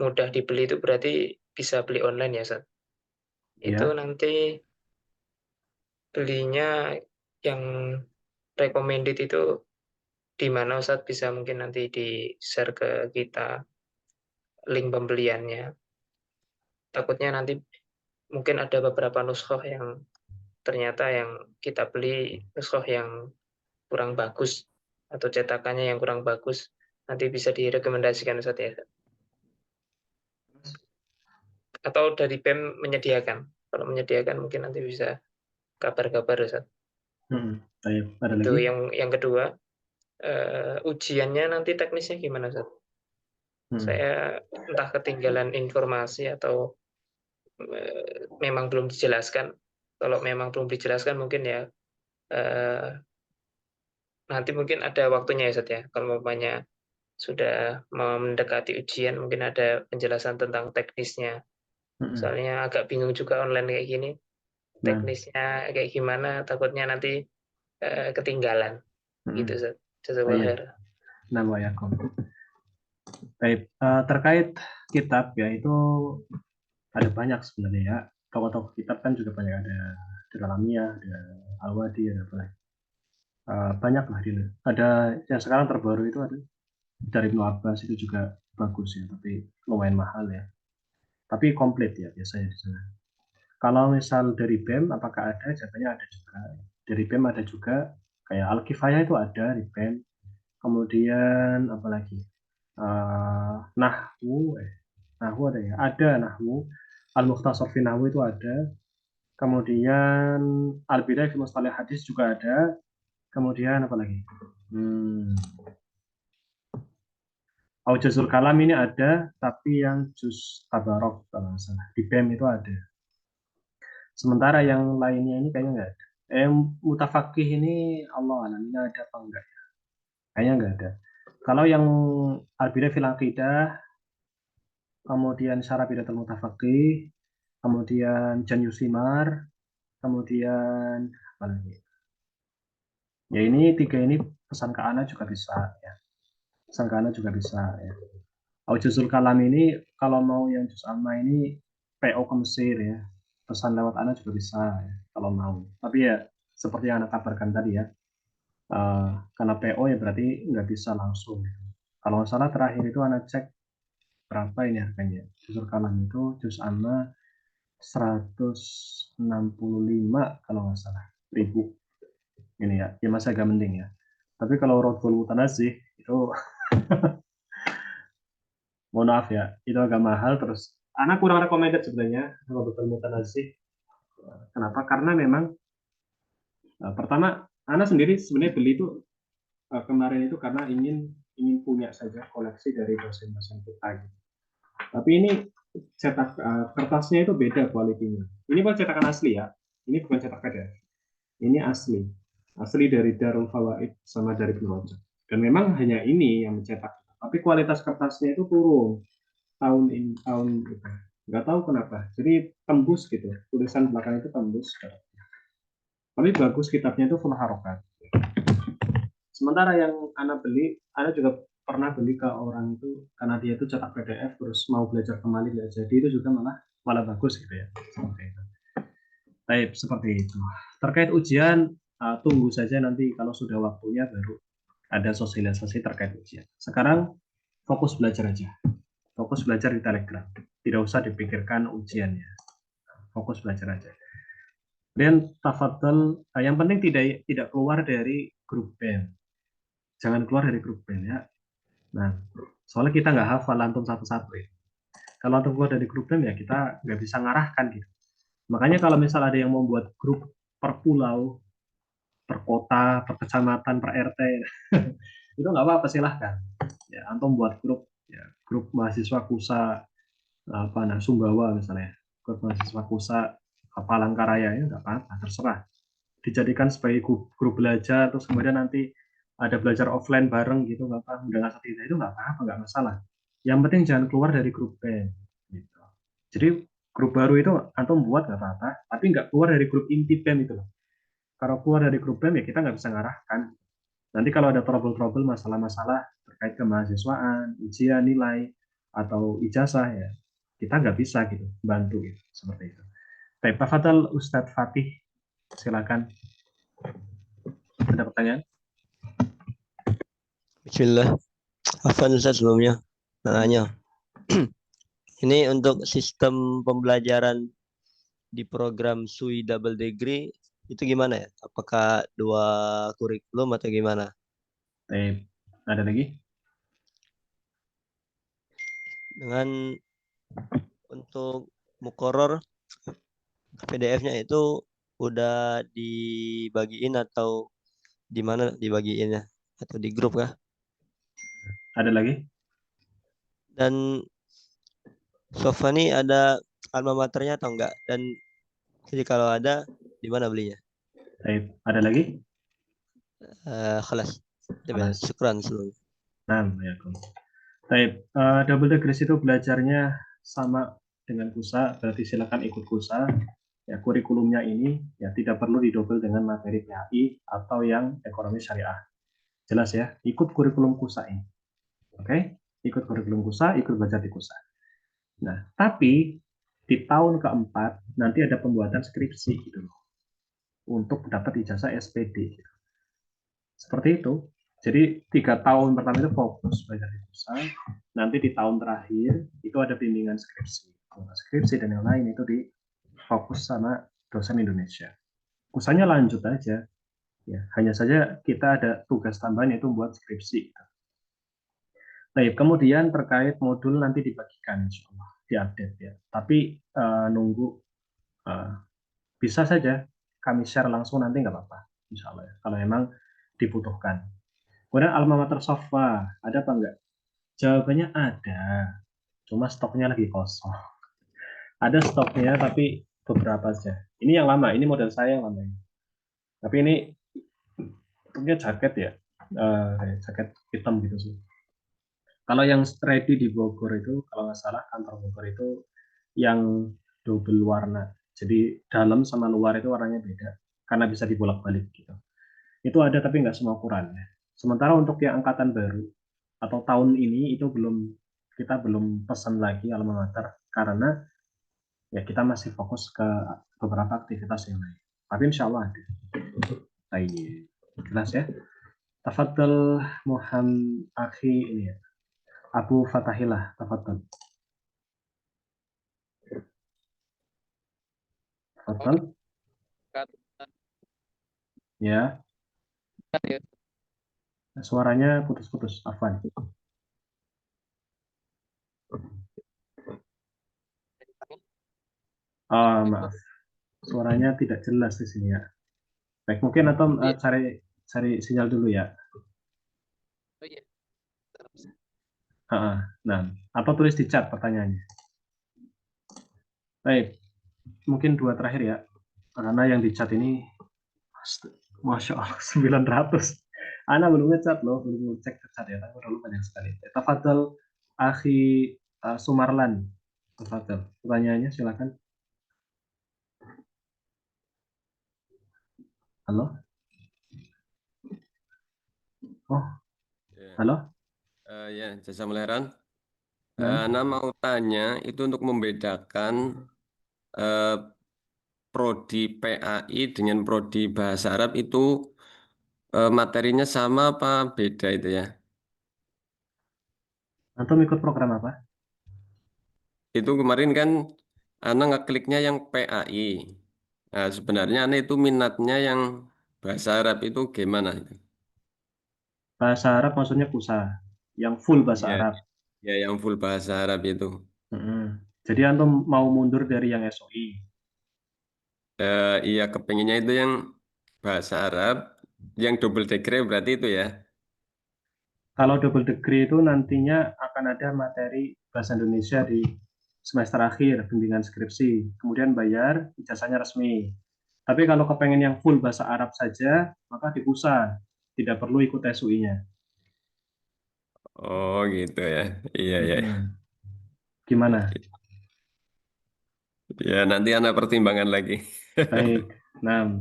mudah dibeli itu berarti bisa beli online ya Ustaz. Itu Ya. nanti belinya yang recommended itu di mana Ustaz, bisa mungkin nanti di-share ke kita link pembeliannya. Takutnya nanti mungkin ada beberapa nuskhoh yang ternyata yang kita beli nuskhoh yang kurang bagus atau cetakannya yang kurang bagus, nanti bisa direkomendasikan Ustaz ya. Atau dari BEM menyediakan. Kalau menyediakan mungkin nanti bisa kabar-kabar Ustaz. Baik, ada Itu lagi? yang kedua, ujiannya nanti teknisnya gimana Ustaz? Saya entah ketinggalan informasi atau memang belum dijelaskan. Kalau memang belum dijelaskan mungkin ya nanti mungkin ada waktunya ya Ustaz ya. Kalau umpamanya sudah mendekati ujian mungkin ada penjelasan tentang teknisnya. Soalnya agak bingung juga online kayak gini. Teknisnya kayak gimana, takutnya nanti ketinggalan. Gitu Ustaz. Jazakallahu Baik. khair. Nah, Wa Yakum. Baik, terkait kitab ya itu ada banyak sebenarnya ya. Tokoh-tokoh kitab kan juga banyak, ada Dalamiyah, ada Al-Wadi, ada apa lagi. Banyak lah dia. Ada yang sekarang terbaru itu ada dari Ibnu Abbas, itu juga bagus ya, tapi lumayan mahal ya. Tapi komplit ya biasanya di sana. Kalau misal dari BEM apakah ada? Jawabannya ada juga. Dari BEM ada juga, kayak Al-Kifayah itu ada di BEM. Kemudian apa lagi? Nahwu ada ya, ada Nahwu. Al-Mukhtasar fi Nahwu itu ada. Kemudian Al-Bidayah fi Mustalah Hadis juga ada. Kemudian apa lagi? Aujazul Kalam ini ada, tapi yang juz Tabarok kalau nggak salah. Di BEM itu ada. Sementara yang lainnya ini kayaknya nggak ada. Mutafaqih ini Allah alam ini ada apa enggak ya? Kayaknya nggak ada. Kalau yang Al-Bidayah fil Aqidah, kemudian Syarah Bidatul Mutafaqih, kemudian Jan Yusimar, kemudian apa lagi? Ya ini tiga ini pesan ke Ana juga bisa ya. Pesan ke Ana juga bisa ya. Aujazul Kalam ini kalau mau yang juz amma ini PO ke Mesir ya. Pesan lewat Ana juga bisa ya, kalau mau. Tapi ya seperti yang Ana kabarkan tadi ya. Karena PO ya berarti nggak bisa langsung. Kalau nggak salah terakhir itu Ana cek berapa ini harganya. Aujazul Kalam itu juz amma 165 kalau nggak salah ribu ini ya masih agak mending ya. Tapi kalau Raddul Mutanazih itu mohon maaf ya, itu agak mahal. Terus anak kurang recommended sebenarnya Raddul Mutanazih. Kenapa? Karena memang pertama anak sendiri sebenarnya beli itu kemarin itu karena ingin punya saja koleksi dari dosen-dosen kita gitu. Tapi ini cetak kertasnya itu beda kualitinya. Ini bukan cetakan asli ya. Ini bukan cetak PDF. Ini asli dari Darul Fawaid sama dari Ibnu Rajab. Dan memang hanya ini yang mencetak. Tapi kualitas kertasnya itu turun tahun itu. Nggak tahu kenapa. Jadi tembus gitu. Tulisan belakang itu tembus. Tapi bagus kitabnya itu full harokat. Sementara yang Ana beli, Ana juga pernah beli ke orang itu karena dia itu cetak PDF terus mau belajar kembali nggak jadi, itu juga malah bagus gitu ya. Seperti itu. Baik, seperti itu. Terkait ujian, tunggu saja nanti kalau sudah waktunya baru ada sosialisasi terkait ujian. Sekarang fokus belajar aja. Fokus belajar di Telegram. Tidak usah dipikirkan ujiannya. Fokus belajar aja. Dan tafadhol, yang penting tidak keluar dari grup band. Jangan keluar dari grup band ya. Nah, soalnya kita nggak hafal antum satu-satu ya. Kalau antum keluar dari grup band ya kita nggak bisa ngarahkan gitu. Makanya kalau misal ada yang membuat grup per pulau, per kota, per kecamatan, per RT, itu nggak apa-apa, silahkan. Ya, antum buat grup, ya, grup mahasiswa KUSA Sumbawa misalnya, grup mahasiswa KUSA Palangkaraya, ya nggak apa-apa, terserah. Dijadikan sebagai grup belajar, terus kemudian nanti ada belajar offline bareng gitu, nggak apa-apa, udah nggak seperti itu nggak apa-apa, nggak masalah. Yang penting jangan keluar dari grup band. Gitu. Jadi grup baru itu antum buat nggak apa-apa, tapi nggak keluar dari grup inti BEM itu loh. Kalau keluar dari grup BEM ya kita nggak bisa ngarahkan. Nanti kalau ada trouble-trouble, masalah-masalah terkait kemahasiswaan, ujian, nilai, atau ijazah ya kita nggak bisa gitu bantu gitu, seperti itu. Baik, Pak Fatal, Ustadz Fatih, silakan. Ada pertanyaan? Bismillah. Afwan Ustaz sebelumnya nanya. Ini untuk sistem pembelajaran di program SUI double degree itu gimana ya? Apakah 2 kurikulum atau gimana? Baik, ada lagi? Dengan untuk mukoror PDF-nya itu udah dibagiin atau di mana dibagiinnya? Atau di grup kah? Ada lagi? Dan Sofa nih ada alma maternya atau enggak? Dan jadi kalau ada, di mana belinya? Baik, ada lagi? Kelas. Kelas. Syukran sebelumnya. Nah, ya. Baik, double degree itu belajarnya sama dengan KUSA, berarti silakan ikut KUSA. Ya, kurikulumnya ini ya tidak perlu didobel dengan materi PAI atau yang ekonomi syariah. Jelas ya, ikut kurikulum KUSA ini. Oke, ikut kurikulum KUSA, ikut belajar di KUSA. Nah, tapi di tahun keempat nanti ada pembuatan skripsi gitu loh, untuk dapat ijazah SPD. Gitu. Seperti itu. Jadi 3 tahun pertama itu fokus belajar di KUSA. Nanti di tahun terakhir itu ada bimbingan skripsi. Skripsi dan yang lain itu di fokus sama dosen Indonesia. KUSA-nya lanjut aja. Ya, hanya saja kita ada tugas tambahan yaitu buat skripsi. Baik, kemudian terkait modul nanti dibagikan, insya Allah, diupdate ya. Tapi nunggu bisa saja kami share langsung nanti nggak apa-apa, insya Allah ya. Kalau memang dibutuhkan. Kemudian alma mater Sofa, ada apa enggak? Jawabannya ada, cuma stoknya lagi kosong. Ada stoknya, tapi beberapa saja. Ini yang lama, ini model saya yang lama. Tapi ini bentuknya jaket ya, jaket hitam gitu sih. Kalau yang ready di Bogor itu, kalau nggak salah kantor Bogor itu yang double warna. Jadi dalam sama luar itu warnanya beda, karena bisa dibolak-balik gitu. Itu ada tapi nggak semua ukuran. Sementara untuk yang angkatan baru atau tahun ini itu kita belum pesan lagi alma mater karena ya kita masih fokus ke beberapa aktivitas yang lain. Tapi insya Allah ada. Baik, jelas ya. Tafadhal Muhammad Akhi ini ya. Abu Fatahillah, tafadhal. Tafadhal. Ya. Suaranya putus-putus, Afwan. Oh, maaf. Suaranya tidak jelas di sini ya. Baik, mungkin atau cari sinyal dulu ya. Nah, atau tulis di chat pertanyaannya. Baik, mungkin 2 terakhir ya. Karena yang di chat ini, Masya Allah, 900. Ana belum ngechat loh, belum ngecek ke chat ya, tapi udah banyak sekali. Tafadhal Akhi Sumarlan. Tafadhal, pertanyaannya silakan. Halo? Oh, halo? Ya, jasa meleran. Nah. Ana mau tanya, itu untuk membedakan prodi PAI dengan prodi bahasa Arab itu materinya sama apa beda itu ya? Antum ikut program apa? Itu kemarin kan Ana ngekliknya yang PAI. Nah, sebenarnya Ana itu minatnya yang bahasa Arab itu gimana itu? Bahasa Arab maksudnya KUSA, yang full bahasa Ya, Arab. ya yang full bahasa Arab itu. Jadi antum mau mundur dari yang SOI? Iya, kepengennya itu yang bahasa Arab, yang double degree berarti itu ya. Kalau double degree itu nantinya akan ada materi bahasa Indonesia di semester akhir, bimbingan skripsi. Kemudian bayar, ijazahnya resmi. Tapi kalau kepengen yang full bahasa Arab saja, maka di KUSA. Tidak perlu ikut SUI-nya. Oh gitu ya. Iya ya. Gimana? Ya nanti Ana pertimbangan lagi. Baik. Nah,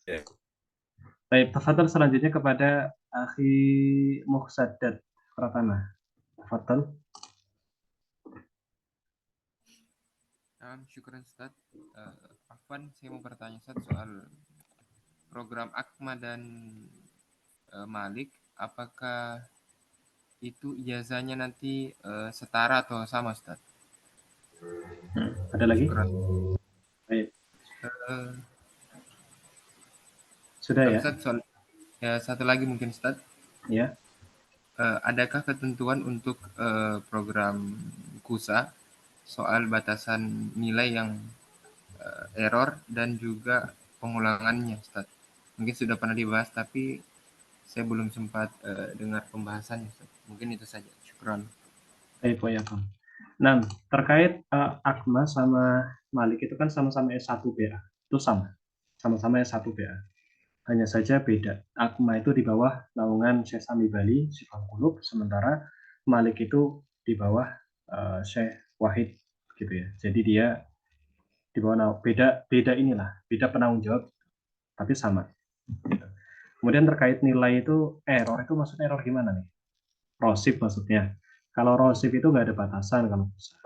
Ya. baik. Tafadhal selanjutnya kepada Akhi Muhsadat Pratama. Tafadhal. Syukran Ustaz. Afwan, saya mau bertanya Ustaz soal program Akma dan Malik. Apakah itu ijazahnya nanti setara atau sama Ustaz? Ada lagi? Syukran. Baik. Sudah ya? Ustaz, ya, satu lagi mungkin Ustaz. Ya. Adakah ketentuan untuk program KUSA soal batasan nilai yang error dan juga pengulangannya, Ustaz? Mungkin sudah pernah dibahas, tapi saya belum sempat dengar pembahasannya, Ustaz. Mungkin itu saja. Syukran. Baik, ya, Bang. Nah, terkait Akma sama Malik itu kan sama-sama S1 BA. Itu sama-sama S1 BA. Hanya saja beda. Akma itu di bawah naungan Syekh Sami Bali, Syiful Qulub, sementara Malik itu di bawah Syekh Wahid gitu ya. Jadi dia di bawah beda penanggung jawab, tapi sama. Gitu. Kemudian terkait nilai itu maksudnya error gimana nih? Rosip maksudnya. Kalau rosip itu nggak ada batasan kalau bisa.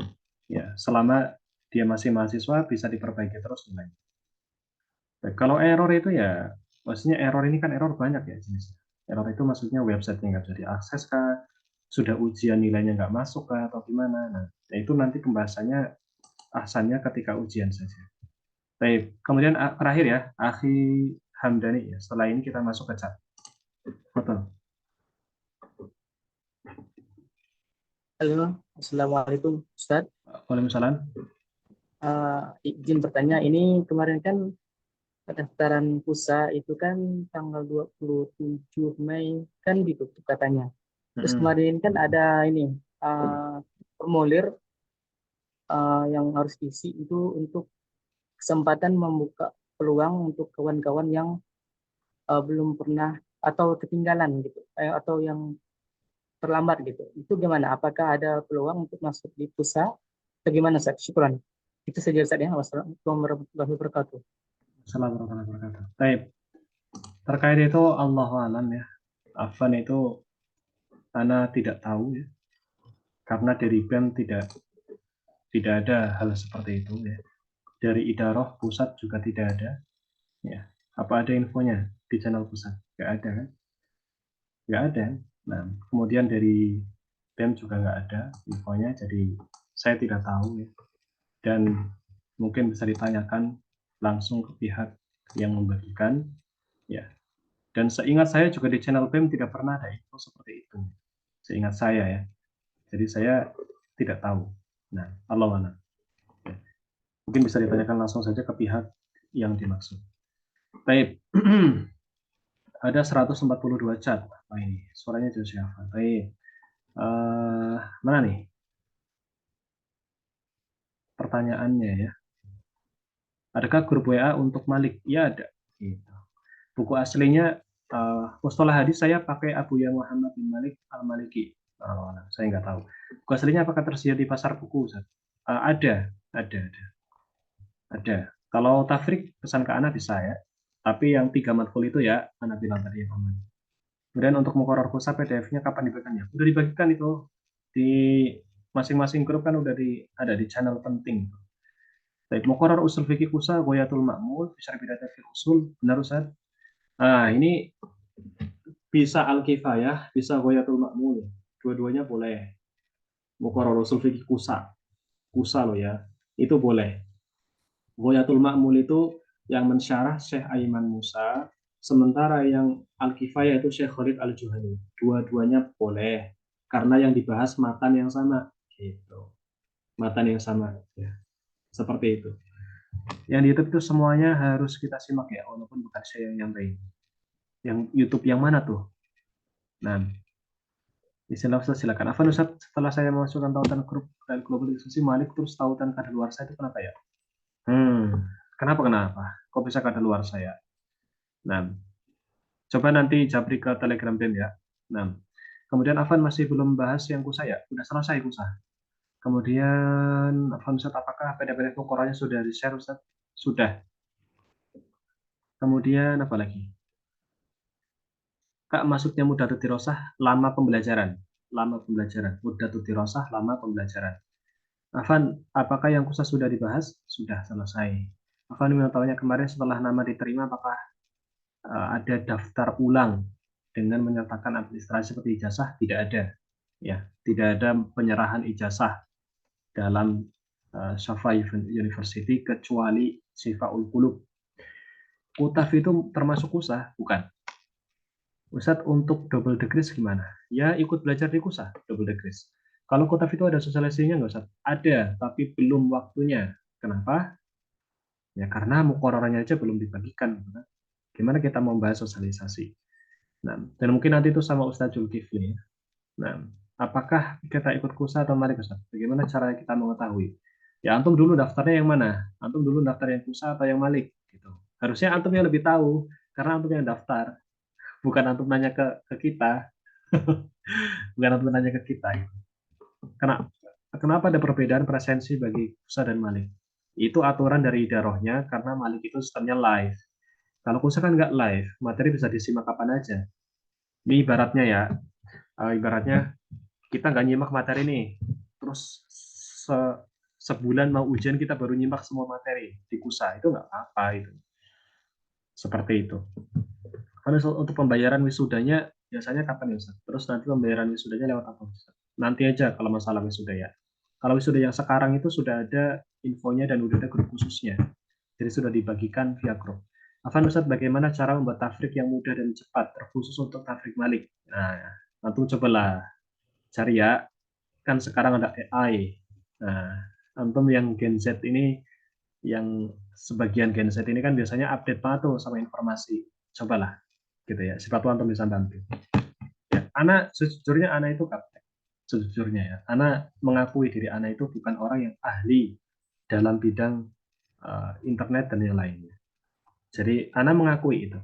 Ya, selama dia masih mahasiswa bisa diperbaiki terus nilainya. Kalau error itu ya, maksudnya error ini kan error banyak ya jenisnya. Error itu maksudnya website-nya nggak bisa diakses kah, sudah ujian nilainya nggak masuk kah, atau gimana. Nah, itu nanti pembahasannya ahsannya ketika ujian saja. Baik, kemudian terakhir ya, Akhi Hamdani ya. Setelah ini kita masuk ke chat. Betul. Halo, Assalamualaikum Ustaz. Waalaikumsalam. Izin bertanya, ini kemarin kan pendaftaran PUSA itu kan tanggal 27 Mei kan ditutup katanya. Terus kemarin kan ada ini formulir yang harus diisi itu untuk kesempatan membuka peluang untuk kawan-kawan yang belum pernah atau ketinggalan gitu, atau yang terlambat gitu. Itu gimana? Apakah ada peluang untuk masuk di PUSA? Bagaimana, Ustaz? Syukran. Itu saja, Ustaz ya. Wassalamualaikum warahmatullahi wabarakatuh. Assalamualaikum warahmatullahi wabarakatuh. Baik. Terkait itu Allahu a'lam ya. Afwan itu Ana tidak tahu ya. Karena dari BEM tidak ada hal seperti itu ya. Dari Idaroh pusat juga tidak ada. Ya. Apa ada infonya di channel pusat? Nggak ada kan? Nggak ada. Nah, kemudian dari BEM juga nggak ada infonya, jadi saya tidak tahu ya. Dan mungkin bisa ditanyakan langsung ke pihak yang membagikan ya. Dan seingat saya juga di channel BEM tidak pernah ada info seperti itu. Seingat saya ya. Jadi saya tidak tahu. Nah, Allah mana. Ya. Mungkin bisa ditanyakan langsung saja ke pihak yang dimaksud. Baik. Ada 142 chat. Nah, ini suaranya juga siapa? Baik. Mana nih? Pertanyaannya ya. Adakah grup WA untuk Malik? Ya ada. Gitu. Buku aslinya Mustalah Hadis saya pakai Abu Ya Muhammad bin Malik Al-Maliki. Saya nggak tahu. Buku aslinya apakah tersedia di pasar buku? Ada. Kalau Tafrik pesan ke Ana bisa ya. Tapi yang 3 matkul itu ya Ana bilang tadi ya. Kemudian untuk muqarrar kusa PDF-nya kapan dibagikannya? Udah dibagikan itu di masing-masing grup kan udah ada di channel penting. Baik, muqarrar usul fikih kusa Ghayatul Ma'mul, bisa bidatat fil usul, benar Ustaz? Nah, ini bisa Al-Kifayah, bisa Ghayatul Ma'mul. Dua-duanya boleh. Muqarrar usul fikih kusa loh ya. Itu boleh. Ghayatul Ma'mul itu yang mensyarah Syekh Aiman Musa, sementara yang Al-Kifayah itu Syekh Khalid Al-Juhani. Dua-duanya boleh karena yang dibahas matan yang sama gitu. Matan yang sama ya. Seperti itu. Yang di YouTube itu semuanya harus kita simak ya, walaupun bukan saya yang nyampein. Yang YouTube yang mana tuh? Nah, silakan. Afan Ustaz, setelah saya masukkan tautan grup dan global diskusi Malik terus tautan kadaluarsa itu kenapa ya? Kenapa? Kok bisa kadaluarsa ya? Nah, coba nanti japri ke Telegram BEM ya. Nah, kemudian Afan masih belum bahas yang kusa ya? Udah selesai kusa. Kemudian Afan Ustaz, apakah PDF Muqarrarnya sudah di-share Ustaz? Sudah. Kemudian apa lagi? Kak, masuknya Mudatul Dirosah lama pembelajaran. Mudatul Dirosah lama pembelajaran. Afan, apakah yang kusa sudah dibahas? Sudah selesai. Afan ingin tahunya kemarin setelah nama diterima apakah ada daftar ulang dengan menyertakan administrasi seperti ijazah? Tidak ada. Ya, tidak ada penyerahan ijazah dalam Syafa University kecuali Syiful Qulub Kutaf itu termasuk KUSA? Bukan. Ustadz, untuk double degrees gimana? Ya ikut belajar di KUSA, double degrees. Kalau Kutaf itu ada sosialisasinya nggak Ustadz? Ada, tapi belum waktunya. Kenapa? Ya karena mukororanya aja belum dibagikan. Gitu kan. Gimana kita membahas sosialisasi? Nah, dan mungkin nanti itu sama Ustadz Zulkifli. Ya. Nah, apakah kita ikut KUSA atau malik Ustadz? Bagaimana cara kita mengetahui? Ya antum dulu daftarnya yang mana? Antum dulu daftar yang KUSA atau yang malik? Gitu. Harusnya antum yang lebih tahu, karena antum yang daftar. Bukan antum nanya ke kita. Bukan antum nanya ke kita. Gitu. Kenapa ada perbedaan presensi bagi KUSA dan malik? Itu aturan dari idarohnya, karena malik itu sistemnya live. Kalau KUSA kan nggak live, materi bisa disimak kapan aja. Ini ibaratnya ya, ibaratnya kita nggak nyimak materi nih, terus sebulan mau ujian kita baru nyimak semua materi di KUSA, itu nggak apa-apa itu. Seperti itu. Karena untuk pembayaran wisudanya biasanya kapan ya Ustaz? Terus nanti pembayaran wisudanya lewat apa Ustaz? Nanti aja kalau masalah wisuda ya. Kalau wisuda yang sekarang itu sudah ada infonya dan udah ada grup khususnya. Jadi sudah dibagikan via grup. Afan Ustaz, bagaimana cara membuat tafrik yang mudah dan cepat, terkhusus untuk tafrik malik? Nah, antum cobalah cari ya. Kan sekarang ada AI. Nah, antum yang Gen Z ini, yang sebagian Gen Z ini kan biasanya update banget tuh sama informasi. Cobalah, gitu ya. Siapa tahu antum bisa bantu. Ya, Ana sejujurnya Ana itu kapten. Sejujurnya ya, Ana mengakui diri Ana itu bukan orang yang ahli dalam bidang internet dan yang lainnya. Jadi Ana mengakui itu.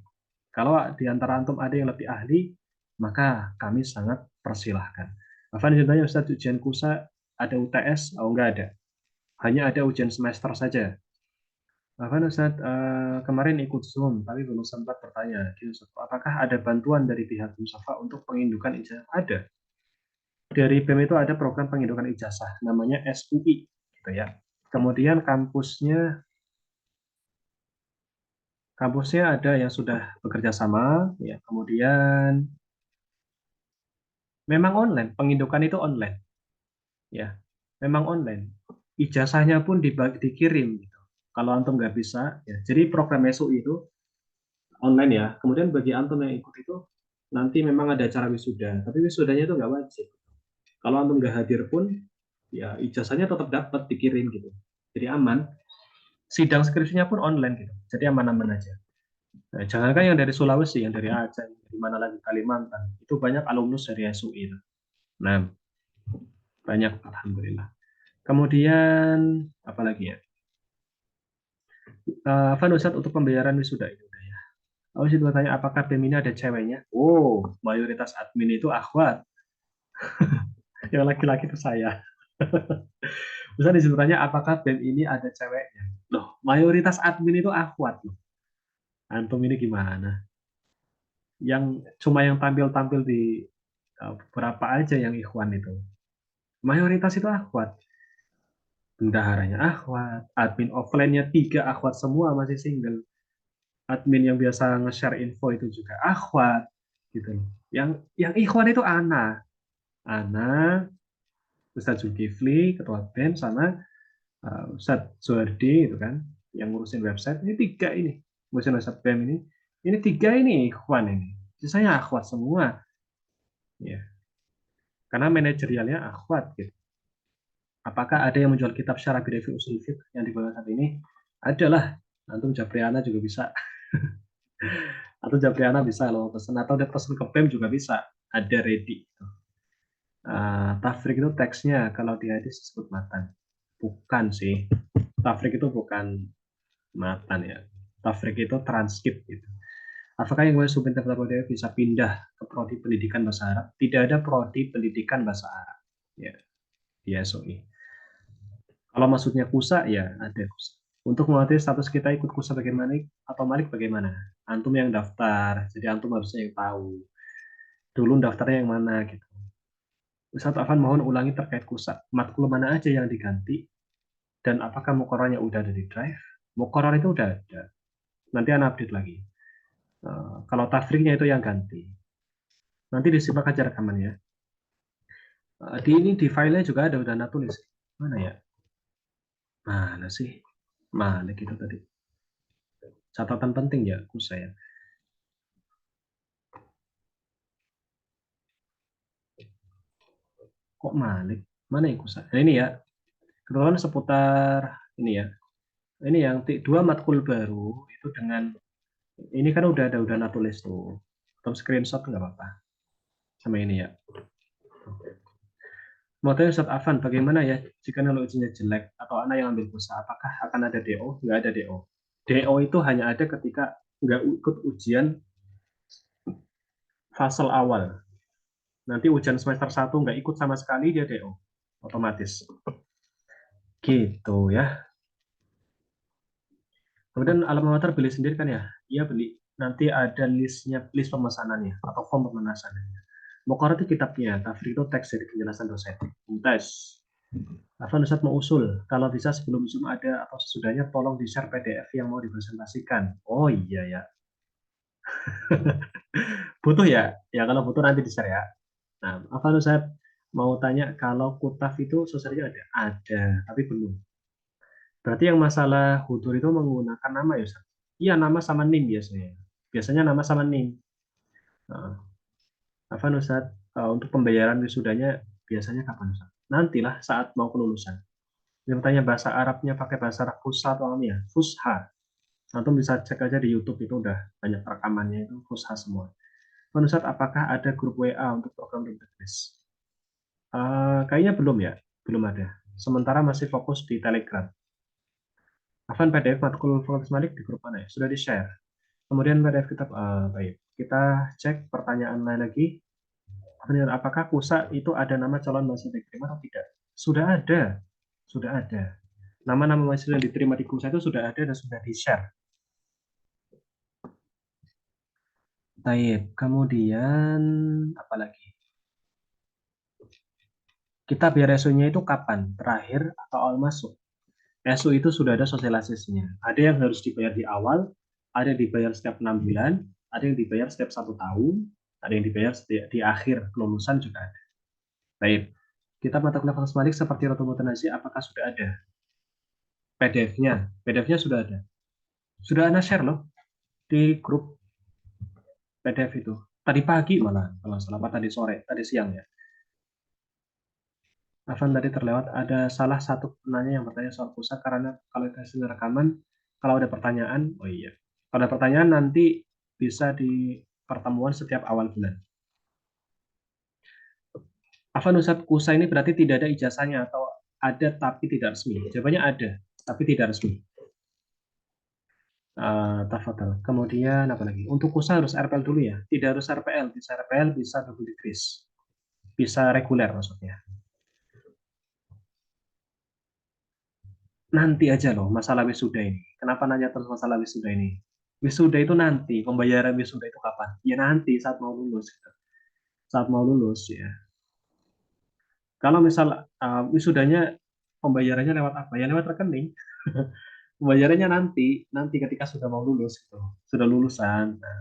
Kalau di antara antum ada yang lebih ahli, maka kami sangat persilahkan. Afan contohnya Ustadz, ujian KUSA ada UTS? Oh enggak ada. Hanya ada ujian semester saja. Afan Ustadz, kemarin ikut Zoom, tapi belum sempat bertanya. Apakah ada bantuan dari pihak Musafa untuk pengindukan ijazah? Ada. Dari BEM itu ada program pengindukan ijazah, namanya SUI. Gitu ya. Kemudian kampusnya ada yang sudah bekerja sama, ya. Kemudian memang online, pengindukan itu online, ya. Memang online. Ijazahnya pun dikirim. Gitu. Kalau antum nggak bisa, ya. Jadi program SUI itu online ya. Kemudian bagi antum yang ikut itu nanti memang ada acara wisuda, tapi wisudanya itu nggak wajib. Kalau antum nggak hadir pun, ya ijazahnya tetap dapat dikirim gitu. Jadi aman. Sidang skripsinya pun online gitu. Jadi aman-aman aja. Nah, jangankan yang dari Sulawesi, yang dari Aceh, dari mana lagi Kalimantan, itu banyak alumnus dari SUI. Nah, banyak alhamdulillah. Kemudian apa lagi ya? Van Ustadz, untuk pembayaran wisuda itu udah ya. Aku sih bertanya apakah BEM ini ada ceweknya? Oh, mayoritas admin itu akhwat. Yang laki-laki itu saya. Ustadz ditanya apakah BEM ini ada ceweknya? Loh, mayoritas admin itu akhwat loh. Antum ini gimana? Yang cuma yang tampil-tampil di berapa aja yang ikhwan itu. Mayoritas itu akhwat. Bendaharanya akhwat, admin offline-nya 3 akhwat semua masih single. Admin yang biasa nge-share info itu juga akhwat gitu loh. Yang ikhwan itu Ana, Ustadz Zulkifli, Ketua BEM, sama Ustadz Zuhardi itu kan, yang ngurusin website. Ini 3 ini, ngurusin website BEM ini. Ini 3 ini ikhwan ini. Sisanya akhwat semua. Ya. Karena manajerialnya akhwat gitu. Apakah ada yang menjual kitab Syarah Birevi Usul Fiqh yang digunakan saat ini? Adalah. Antum Japriana juga bisa. Atau Japriana bisa loh pesan, atau dia pesan ke BEM juga bisa. Ada ready. Tafrik itu teksnya kalau di hadis disebut matan. Bukan sih. Tafrik itu bukan matan ya. Tafrik itu transkrip gitu. Apakah yang Subin Tabtabodewi bisa pindah ke prodi pendidikan bahasa Arab? Tidak ada prodi pendidikan bahasa Arab. Ya, di SOI. Kalau maksudnya KUSA, ya ada KUSA. Untuk mengetahui status kita ikut KUSA bagaimana atau malik bagaimana? Antum yang daftar, jadi antum harusnya yang tahu. Dulu daftarnya yang mana gitu. Ustadz Afan mohon ulangi terkait KUSA. Matkul mana aja yang diganti? Dan apakah mukorornya udah ada di drive? Mukoror itu udah ada. Nanti Anda update lagi. Kalau tafriknya itu yang ganti. Nanti disimak aja rekamannya. Di filenya juga ada udah tulis. Mana ya? Mana sih? Mana gitu tadi? Catatan penting ya, kusa ya. Kok Malik? Mana yang kusa? Nah, ini ya. Kebetulan seputar ini ya. Ini yang 2 matkul baru itu dengan ini kan udah Ana tulis tuh. Atau screenshot nggak apa-apa. Sama ini ya. Mau tanya Ustadz Afan, bagaimana ya jika nilai ujiannya jelek atau anak yang ambil kusa, apakah akan ada DO? Nggak ada DO. DO itu hanya ada ketika nggak ikut ujian fase awal. Nanti ujian semester 1 nggak ikut sama sekali, dia DO. Otomatis. Gitu ya. Kemudian alma mater beli sendiri kan ya? Iya beli. Nanti ada list pemesanannya atau form pemesanannya. Muqarrar itu kitabnya, tafsir itu teks dari penjelasan dosen. Tes. Afan Ustadz mau usul, kalau bisa sebelum Zoom ada atau sesudahnya tolong di-share PDF yang mau dipresentasikan. Oh iya ya. Butuh ya? Ya kalau butuh nanti di-share ya. Nah, Afan Ustadz mau tanya kalau kutaf itu sosialnya ada? Ada, tapi belum. Berarti yang masalah hudur itu menggunakan nama ya Ustadz? Iya, nama sama NIM biasanya. Biasanya nama sama NIM. Nah, Afan Ustadz, untuk pembayaran wisudanya biasanya kapan Ustadz? Nantilah saat mau kelulusan. Yang bertanya bahasa Arabnya pakai bahasa Arab Fusha atau Alamiah? Fusha. Antum bisa cek aja di YouTube, itu udah banyak rekamannya, itu Fusha semua. Ustadz, apakah ada grup WA untuk program Integris? Kayaknya belum ya, belum ada. Sementara masih fokus di Telegram. Afan PDF matkul Fakultas Malik di grup mana ya? Sudah di-share. Kemudian PDF kita, baik. Kita cek pertanyaan lain lagi. Apakah kusa itu ada nama calon mahasiswa diterima atau tidak? Sudah ada. Sudah ada. Nama-nama mahasiswa yang diterima di kusa itu sudah ada dan sudah di-share. Baik, kemudian apa lagi? Kita biar SU-nya itu kapan? Terakhir atau awal masuk? SU itu sudah ada sosialisasinya. Ada yang harus dibayar di awal, ada yang dibayar setiap 6 bulan, ada yang dibayar setiap 1 tahun, ada yang dibayar di akhir kelulusan juga ada. Baik, kita mata kuliah Fakultas Malik seperti Rotomutan Nasi, apakah sudah ada? PDF-nya sudah ada. Sudah Ana share loh di grup PDF itu. Tadi pagi malah, kalau salah, tadi sore, tadi siang ya. Afan tadi terlewat, ada salah satu penanya yang bertanya soal pusat, karena kalau hasil rekaman, kalau ada pertanyaan, oh iya, kalau ada pertanyaan nanti bisa di pertemuan setiap awal bulan. Afan Ustadz, kusa ini berarti tidak ada ijazahnya atau ada tapi tidak resmi? Jawabannya ada, tapi tidak resmi. Tafadhal. Kemudian apa lagi? Untuk kusa harus RPL dulu ya? Tidak harus RPL, bisa RPL, bisa double degrees, bisa reguler maksudnya. Nanti aja loh masalah wisuda ini. Kenapa nanya terus masalah wisuda ini? Wisuda itu nanti, pembayaran wisuda itu kapan? Ya nanti saat mau lulus. Gitu. Saat mau lulus ya. Kalau misal wisudanya pembayarannya lewat apa? Ya lewat rekening. Pembayarannya nanti ketika sudah mau lulus gitu. Sudah lulusan. Nah,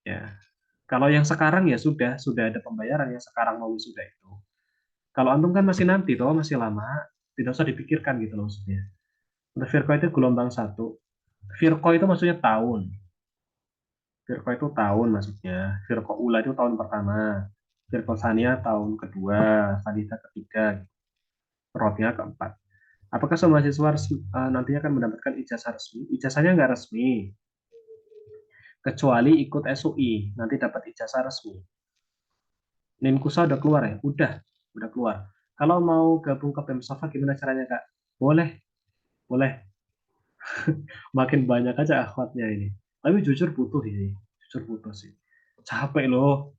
ya. Kalau yang sekarang ya sudah ada pembayaran yang sekarang mau wisuda itu. Kalau antum kan masih nanti toh, masih lama, tidak usah dipikirkan gitu loh maksudnya. Untuk Virko itu gelombang 1. Virko itu maksudnya tahun. Virko itu tahun maksudnya. Virko Ula itu tahun pertama. Virko Sania tahun kedua. Sanita ketiga. Rotnya keempat. Apakah semua mahasiswa nantinya akan mendapatkan ijazah resmi? Ijazahnya nggak resmi. Kecuali ikut SUI. Nanti dapat ijazah resmi. Ninkusa udah keluar ya? Udah keluar. Kalau mau gabung ke Pemsofa gimana caranya Kak? Boleh. Makin banyak aja akhwatnya ini. Tapi jujur butuh ini. Jujur butuh sih. Capek loh.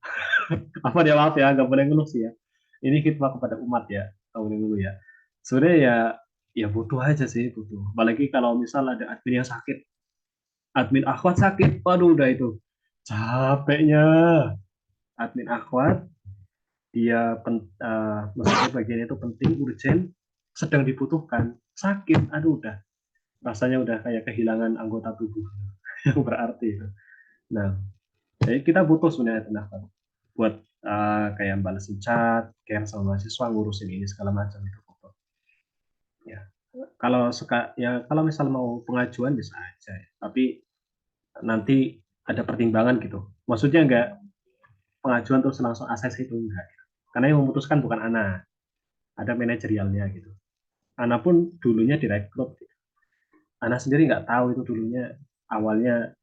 Apa dia, maaf ya, nggak boleh ngeluh sih ya. Ini khidmat kepada umat ya. Nggak boleh ngeluh ya. Sebenarnya ya butuh aja sih, butuh. Apalagi kalau misal ada admin yang sakit. Admin akhwat sakit. Waduh udah itu. Capeknya. Admin akhwat dia maksudnya bagian itu penting, urgent, sedang dibutuhkan, sakit, aduh udah rasanya udah kayak kehilangan anggota tubuh yang berarti itu. Nah, jadi kita butuh sebenarnya tenaga buat kayak balesin chat, care sama mahasiswa, ngurusin ini segala macam itu. Ya. Kalau misal mau pengajuan bisa aja ya. Tapi nanti ada pertimbangan gitu. Maksudnya enggak pengajuan terus langsung akses itu enggak. Karena yang memutuskan bukan Ana, ada manajerialnya gitu. Ana pun dulunya direkrut. Gitu. Ana sendiri nggak tahu itu dulunya awalnya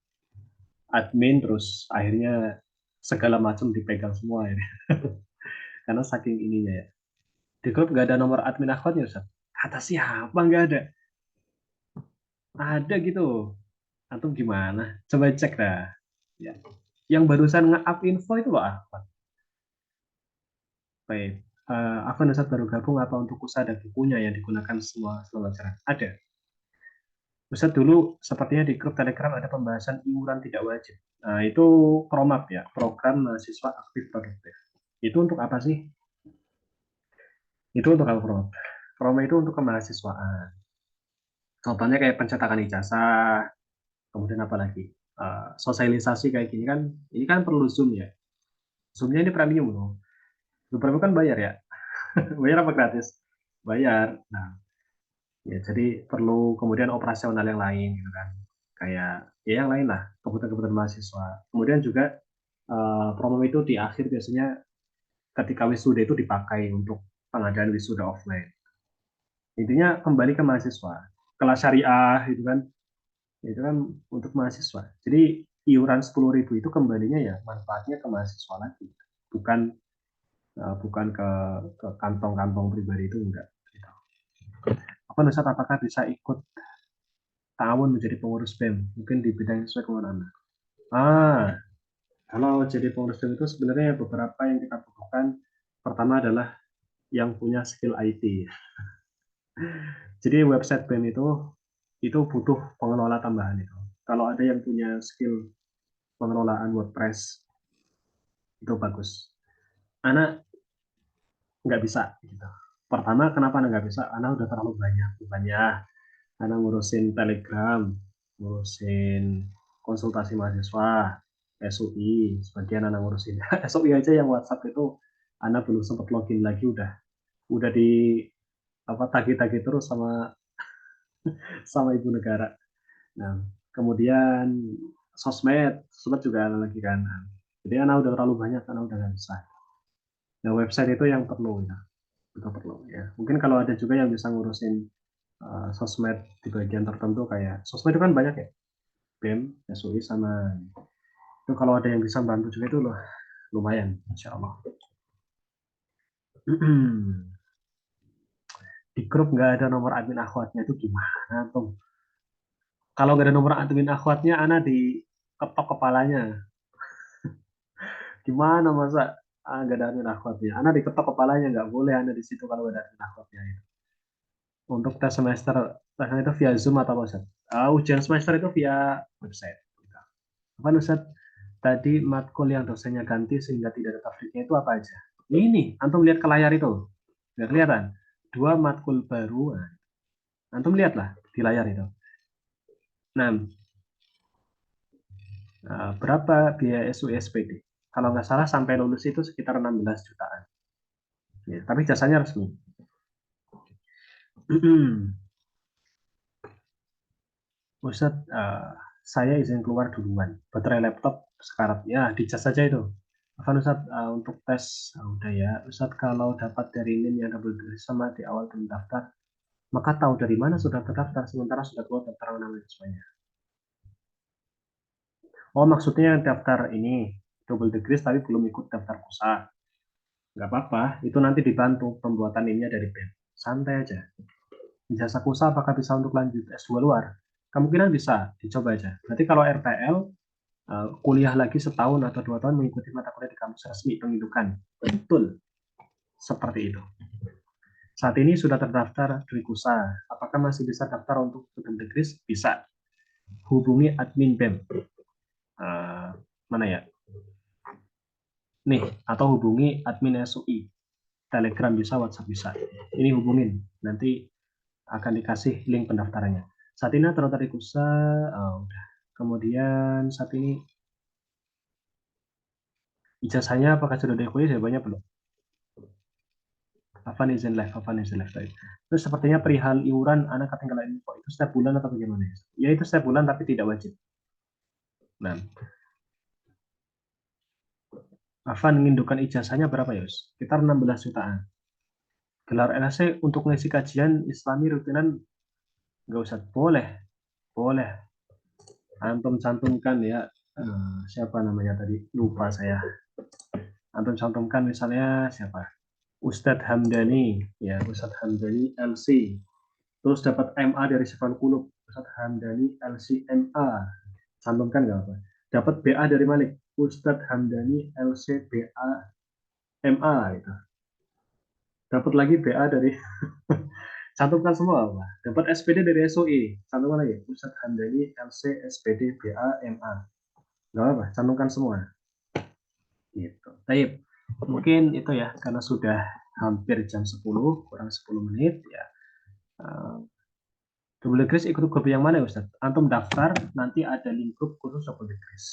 admin terus akhirnya segala macam dipegang semua ya. Karena saking ininya ya. Di grup nggak ada nomor admin akunnya Ustaz. Kata siapa nggak ada? Ada gitu. Antum gimana? Coba cek dah. Ya. Yang barusan nge-up info itu loh Ahmad. Baik. Afwan Ustaz baru gabung apa untuk usaha ada bukunya yang digunakan semua pelajaran? Ada. Ustaz dulu sepertinya di grup Telegram ada pembahasan iuran tidak wajib. Nah, itu PROMAP ya, Program Mahasiswa Aktif Produktif. Itu untuk apa sih? Itu untuk apa PROMAP? PROMAP itu untuk kemahasiswaan. Contohnya kayak pencetakan ijazah, kemudian apa lagi? Sosialisasi kayak gini kan, ini kan perlu Zoom ya. Zoom-nya ini premium loh. Zoom premium kan bayar ya. Bayar apa gratis? Bayar. Nah, ya jadi perlu kemudian operasional yang lain gitu kan. Kayak ya yang lain lah, kebutuhan-kebutuhan mahasiswa. Kemudian juga promo itu di akhir biasanya ketika wisuda itu dipakai untuk pengadaan wisuda offline. Intinya kembali ke mahasiswa. Kelas syariah itu kan untuk mahasiswa. Jadi iuran 10.000 itu kembalinya ya manfaatnya ke mahasiswa lagi, bukan ke kantong-kantong pribadi itu enggak. Apa Ustaz, apakah bisa ikut tahun menjadi pengurus BEM? Mungkin di bidang yang sesuai dengan Anda. Kalau jadi pengurus BEM itu sebenarnya beberapa yang kita butuhkan. Pertama adalah yang punya skill IT. Jadi website BEM itu butuh pengelola tambahan itu. Kalau ada yang punya skill pengelolaan WordPress itu bagus. Anak nggak bisa. Gitu. Pertama, kenapa Anak nggak bisa? Anak udah terlalu banyak bebannya. Anak ngurusin Telegram, ngurusin konsultasi mahasiswa, SUI, sebagian Anak ngurusin SUI aja yang WhatsApp itu Anak belum sempat login lagi udah di tagih-tagih terus sama ibu negara. Nah, kemudian sosmed juga ada lagi kan. Jadi Anak udah terlalu banyak, Anak udah nggak bisa. Nah, website itu yang perlu ya. Itu perlu ya. Mungkin kalau ada juga yang bisa ngurusin sosmed di bagian tertentu kayak sosmed itu kan banyak ya. BEM, SUI sama itu kalau ada yang bisa bantu juga itu loh lumayan insya Allah. Di grup nggak ada nomor admin akhwatnya itu gimana tuh? Kalau nggak ada nomor admin akhwatnya, Ana diketok kepalanya. Gimana masa nggak ada admin akhwatnya? Ana diketok kepalanya, nggak boleh Ana di situ kalau nggak ada admin akhwatnya. Untuk tes semester, tesnya itu via Zoom atau apa Ustaz? Ujian semester itu via website. Apa Ustaz? Tadi matkul yang dosennya ganti sehingga tidak ada tafsirnya itu apa aja? Ini, antum lihat ke layar itu. Nggak kelihatan? 2 matkul baru. Antum lihatlah di layar itu. Nah, berapa biaya SUI SPD? Kalau nggak salah sampai lulus itu sekitar 16 jutaan. Ya, tapi jasanya resmi. Ustadz, saya izin keluar duluan. Baterai laptop sekarat. Ya, dicas saja itu. Afan Ustadz, untuk tes, udah ya. Ustadz, kalau dapat dari NIM yang double degree sama di awal terdaftar, maka tahu dari mana sudah terdaftar, sementara sudah keluar daftar nama siswanya. Oh, maksudnya daftar ini, double degree tapi belum ikut daftar kusa. Nggak apa-apa, itu nanti dibantu pembuatan NIM-nya dari BEM. Santai aja. Ijazah kusa apakah bisa untuk lanjut S2 luar? Kemungkinan bisa, dicoba aja. Berarti kalau RPL, kuliah lagi setahun atau 2 tahun mengikuti mata kuliah di kampus resmi pengindukan. Betul. Seperti itu. Saat ini sudah terdaftar di kusa. Apakah masih bisa daftar untuk student degree? Bisa. Hubungi admin BEM. Mana ya? Nih, atau hubungi admin SUI. Telegram bisa, WhatsApp bisa. Ini hubungin. Nanti akan dikasih link pendaftarannya. Saat ini terdaftar di kusa, udah. Kemudian saat ini ijazahnya apakah sudah diakui? Jawabannya belum. Afan izin live, baik. Terus sepertinya perihal iuran anak ketinggalan info itu setiap bulan atau bagaimana ya? Ya itu setiap bulan tapi tidak wajib. Nah, Afan ngindukan ijazahnya berapa ya? Sekitar 16 jutaan. Gelar LHC untuk ngisi kajian Islami rutinan nggak usah, boleh, antum cantumkan ya, siapa namanya tadi, lupa saya. Antum cantumkan misalnya siapa, Ustadz Hamdani ya, Ustadz Hamdani LC, terus dapat MA dari Syiful Qulub, Ustadz Hamdani LC MA, cantumkan nggak apa, dapat BA dari Malik, Ustadz Hamdani LC BA MA gitu, dapat lagi BA dari cantumkan semua apa, dapat SPD dari SOI, cantumkan lagi Ustadz Hamdani LC SPD BA MA, nggak apa, cantumkan semua gitu. Baik, mungkin itu ya, karena sudah hampir jam 10 kurang 10 menit ya. Double degree ikut grup yang mana ya Ustaz? Antum daftar, nanti ada link grup khusus double degree.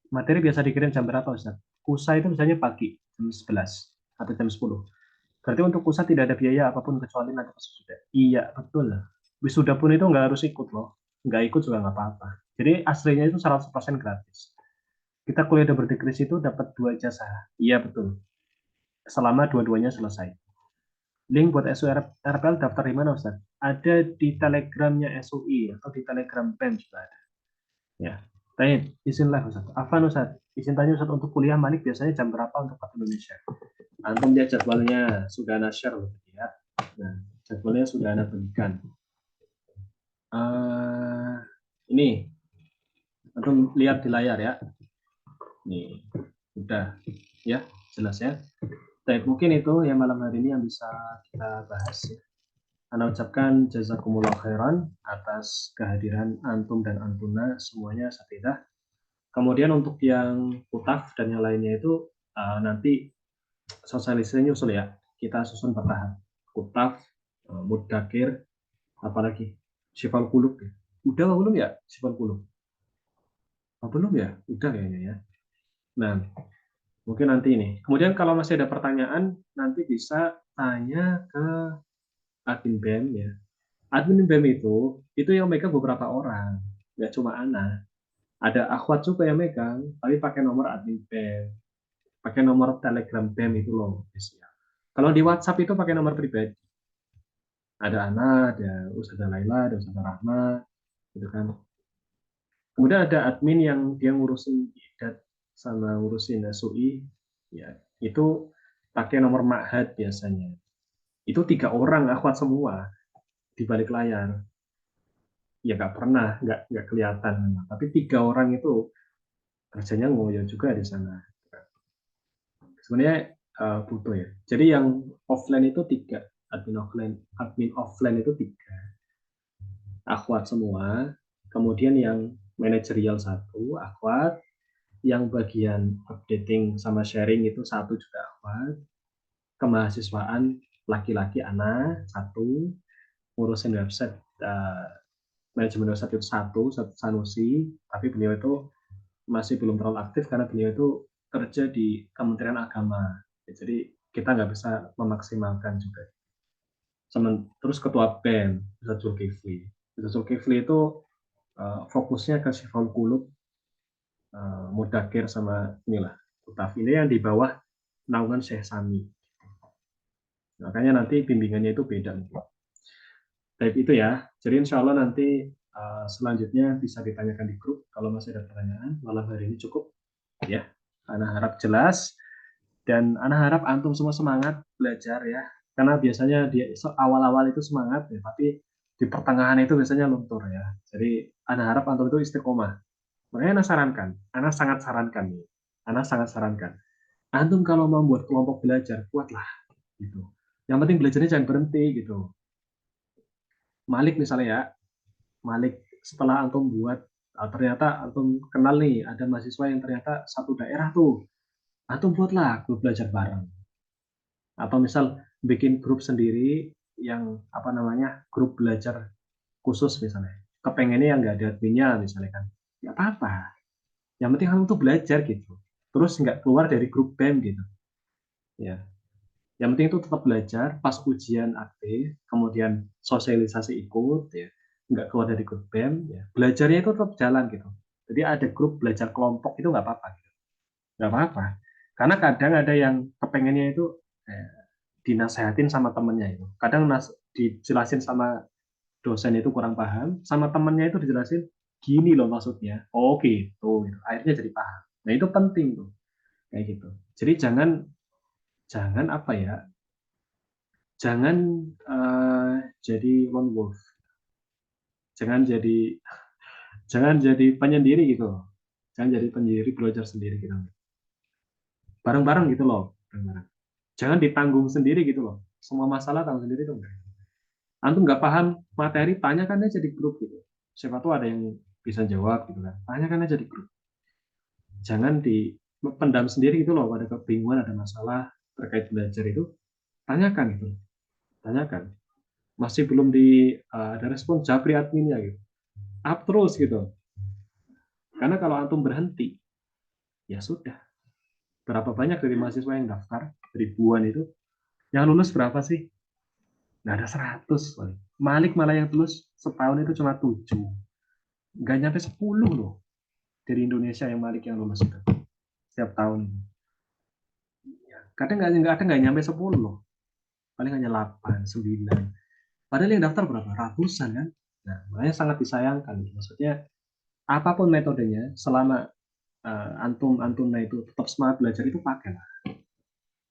Materi biasa dikirim jam berapa Ustaz? Kusa itu misalnya pagi jam 11 atau jam 10. Berarti untuk kusa tidak ada biaya apapun kecuali nanti pas wisuda. Iya, betul. Wisuda pun itu nggak harus ikut loh. Nggak ikut juga nggak apa-apa. Jadi aslinya itu 100% gratis. Kita kuliah double degree itu dapat 2 ijazah. Iya, betul. Selama dua-duanya selesai. Link buat SURPL daftar di mana Ustaz? Ada di Telegramnya SUI atau di Telegram BEM juga ada. Ya. Baik, izin live Ustaz. Afan Ustaz, izin tanya Ustaz, untuk kuliah Malik biasanya jam berapa untuk waktu Indonesia? Antum lihat jadwalnya sudah Ana share ya. Nah, jadwalnya sudah Ana berikan. Ini antum lihat di layar ya. Nih, udah ya, jelas ya. Baik, mungkin itu yang malam hari ini yang bisa kita bahas ya. Ana ucapkan jazakumullah khairan atas kehadiran antum dan antuna semuanya satidah. Kemudian untuk yang kutaf dan yang lainnya itu nanti sosialisasinya nyusul ya. Kita susun bertahap. Kutaf, mudakir, apalagi Syiful Qulub ya. Udah belum ya Syiful Qulub? Oh, belum ya? Udah kayaknya ya. Nah, mungkin nanti ini. Kemudian kalau masih ada pertanyaan, nanti bisa tanya ke admin BEM ya. Admin BEM itu yang megang beberapa orang, nggak cuma Ana. Ada akhwat juga yang megang, tapi pakai nomor admin BEM, pakai nomor Telegram BEM itu loh. Ya. Kalau di WhatsApp itu pakai nomor pribadi. Ada Ana, ada Ustazah Laila, ada Ustazah Rahma, gitu kan. Kemudian ada admin yang dia ngurusin idat sama ngurusin SUI, ya itu pakai nomor ma'had biasanya. Itu 3 orang akhwat semua di balik layar. Ya nggak pernah, nggak kelihatan. Tapi 3 orang itu kerjanya ngoyo juga di sana. Sebenarnya butuh ya. Jadi yang offline itu 3, admin offline itu 3, akhwat semua. Kemudian yang manajerial 1, akhwat. Yang bagian updating sama sharing itu 1 juga akhwat. Kemahasiswaan laki-laki Ana 1, ngurusin website manajemen website itu 1 Sanusi, tapi beliau itu masih belum terlalu aktif karena beliau itu kerja di Kementerian Agama. Jadi kita nggak bisa memaksimalkan juga. Terus ketua BEM, Ustadz Zulkifli. Ustadz Zulkifli itu fokusnya ke Syiful Qulub, Mudakir sama inilah. Kutaf ini yang di bawah naungan Syekh Sami. Makanya nanti bimbingannya itu beda. Baik itu ya. Jadi insya Allah nanti selanjutnya bisa ditanyakan di grup kalau masih ada pertanyaan. Malam hari ini cukup ya. Ana harap jelas dan Ana harap antum semua semangat belajar ya. Karena biasanya di awal-awal itu semangat ya, tapi di pertengahan itu biasanya luntur ya. Jadi Ana harap antum itu istiqomah. Makanya Ana sangat sarankan nih. Ana sangat sarankan. Antum kalau mau buat kelompok belajar, kuatlah gitu. Yang penting belajarnya jangan berhenti gitu. Malik misalnya ya, Malik setelah antum buat, ternyata antum kenal nih ada mahasiswa yang ternyata satu daerah tuh, antum buatlah grup belajar bareng. Atau misal bikin grup sendiri yang apa namanya, grup belajar khusus misalnya. Kepengennya yang nggak ada adminnya misalnya kan, nggak apa-apa. Yang penting antum tuh belajar gitu. Terus nggak keluar dari grup BEM gitu. Ya. Yang penting itu tetap belajar, pas ujian aktif, kemudian sosialisasi ikut, ya, nggak keluar dari grup BEM, ya. Belajarnya itu tetap jalan gitu. Jadi ada grup belajar kelompok itu nggak apa-apa, gitu. Nggak apa-apa. Karena kadang ada yang kepengennya itu dinasehatin sama temennya itu. Kadang dijelasin sama dosen itu kurang paham, sama temennya itu dijelasin gini loh maksudnya. Oh gitu. Akhirnya jadi paham. Nah itu penting tuh, kayak gitu. Jadi jangan apa ya? Jangan jadi lone wolf. Jangan jadi penyendiri gitu. Jangan jadi penyendiri belajar sendiri gitu. Bareng-bareng gitu loh. Bareng-bareng. Jangan ditanggung sendiri gitu loh. Semua masalah tanggung sendiri tuh enggak. Antum nggak paham materi, tanyakan aja di grup gitu. Siapa tahu ada yang bisa jawab gitu kan. Tanyakan aja di grup. Jangan dipendam sendiri gitu loh. Pada kebingungan, ada masalah terkait belajar itu, tanyakan gitu. Tanyakan. Masih belum ada respon, japri adminnya gitu. Up terus gitu. Karena kalau antum berhenti, ya sudah. Berapa banyak dari mahasiswa yang daftar, ribuan itu, yang lulus berapa sih? Nggak ada 100. Malik malah yang lulus setahun itu cuma 7. Nggak nyampe 10 loh. Dari Indonesia yang Malik yang lulus itu. Setiap tahun. Kadang nggak nyampe 10 loh. Paling hanya 8, 9. Padahal yang daftar berapa? Ratusan kan? Nah, makanya sangat disayangkan. Maksudnya, apapun metodenya, selama antum-antumnya itu tetap semangat belajar itu pakailah.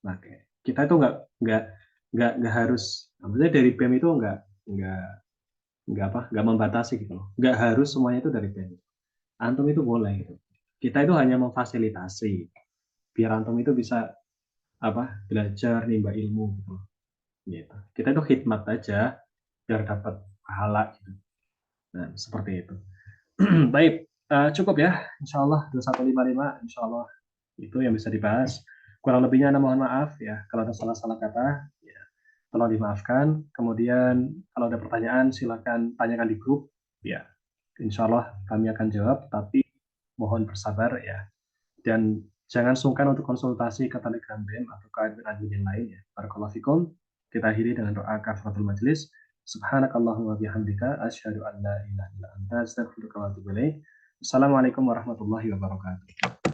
Pakai. Kita itu nggak harus, maksudnya dari BEM itu nggak membatasi gitu loh. Nggak harus semuanya itu dari BEM. Antum itu boleh gitu. Kita itu hanya memfasilitasi biar antum itu bisa belajar nimba ilmu gitu. Gitu. Kita itu khidmat aja biar dapat pahala gitu. Nah, seperti itu. Baik, cukup ya. Insya Allah 2155, insya Allah itu yang bisa dibahas. Kurang lebihnya Anda mohon maaf ya kalau ada salah-salah kata, ya, tolong dimaafkan. Kemudian kalau ada pertanyaan silakan tanyakan di grup, ya. Insya Allah kami akan jawab, tapi mohon bersabar ya. Dan jangan sungkan untuk konsultasi ke Telegram BEM atau ke admin-admin yang lain ya. Barakallahu fikum. Kita akhiri dengan doa kafaratul majlis. Subhanakallahumma bihamdika asyhadu an la ilaha illa anta astaghfiruka wa atubu ilaik. Assalamualaikum warahmatullahi wabarakatuh.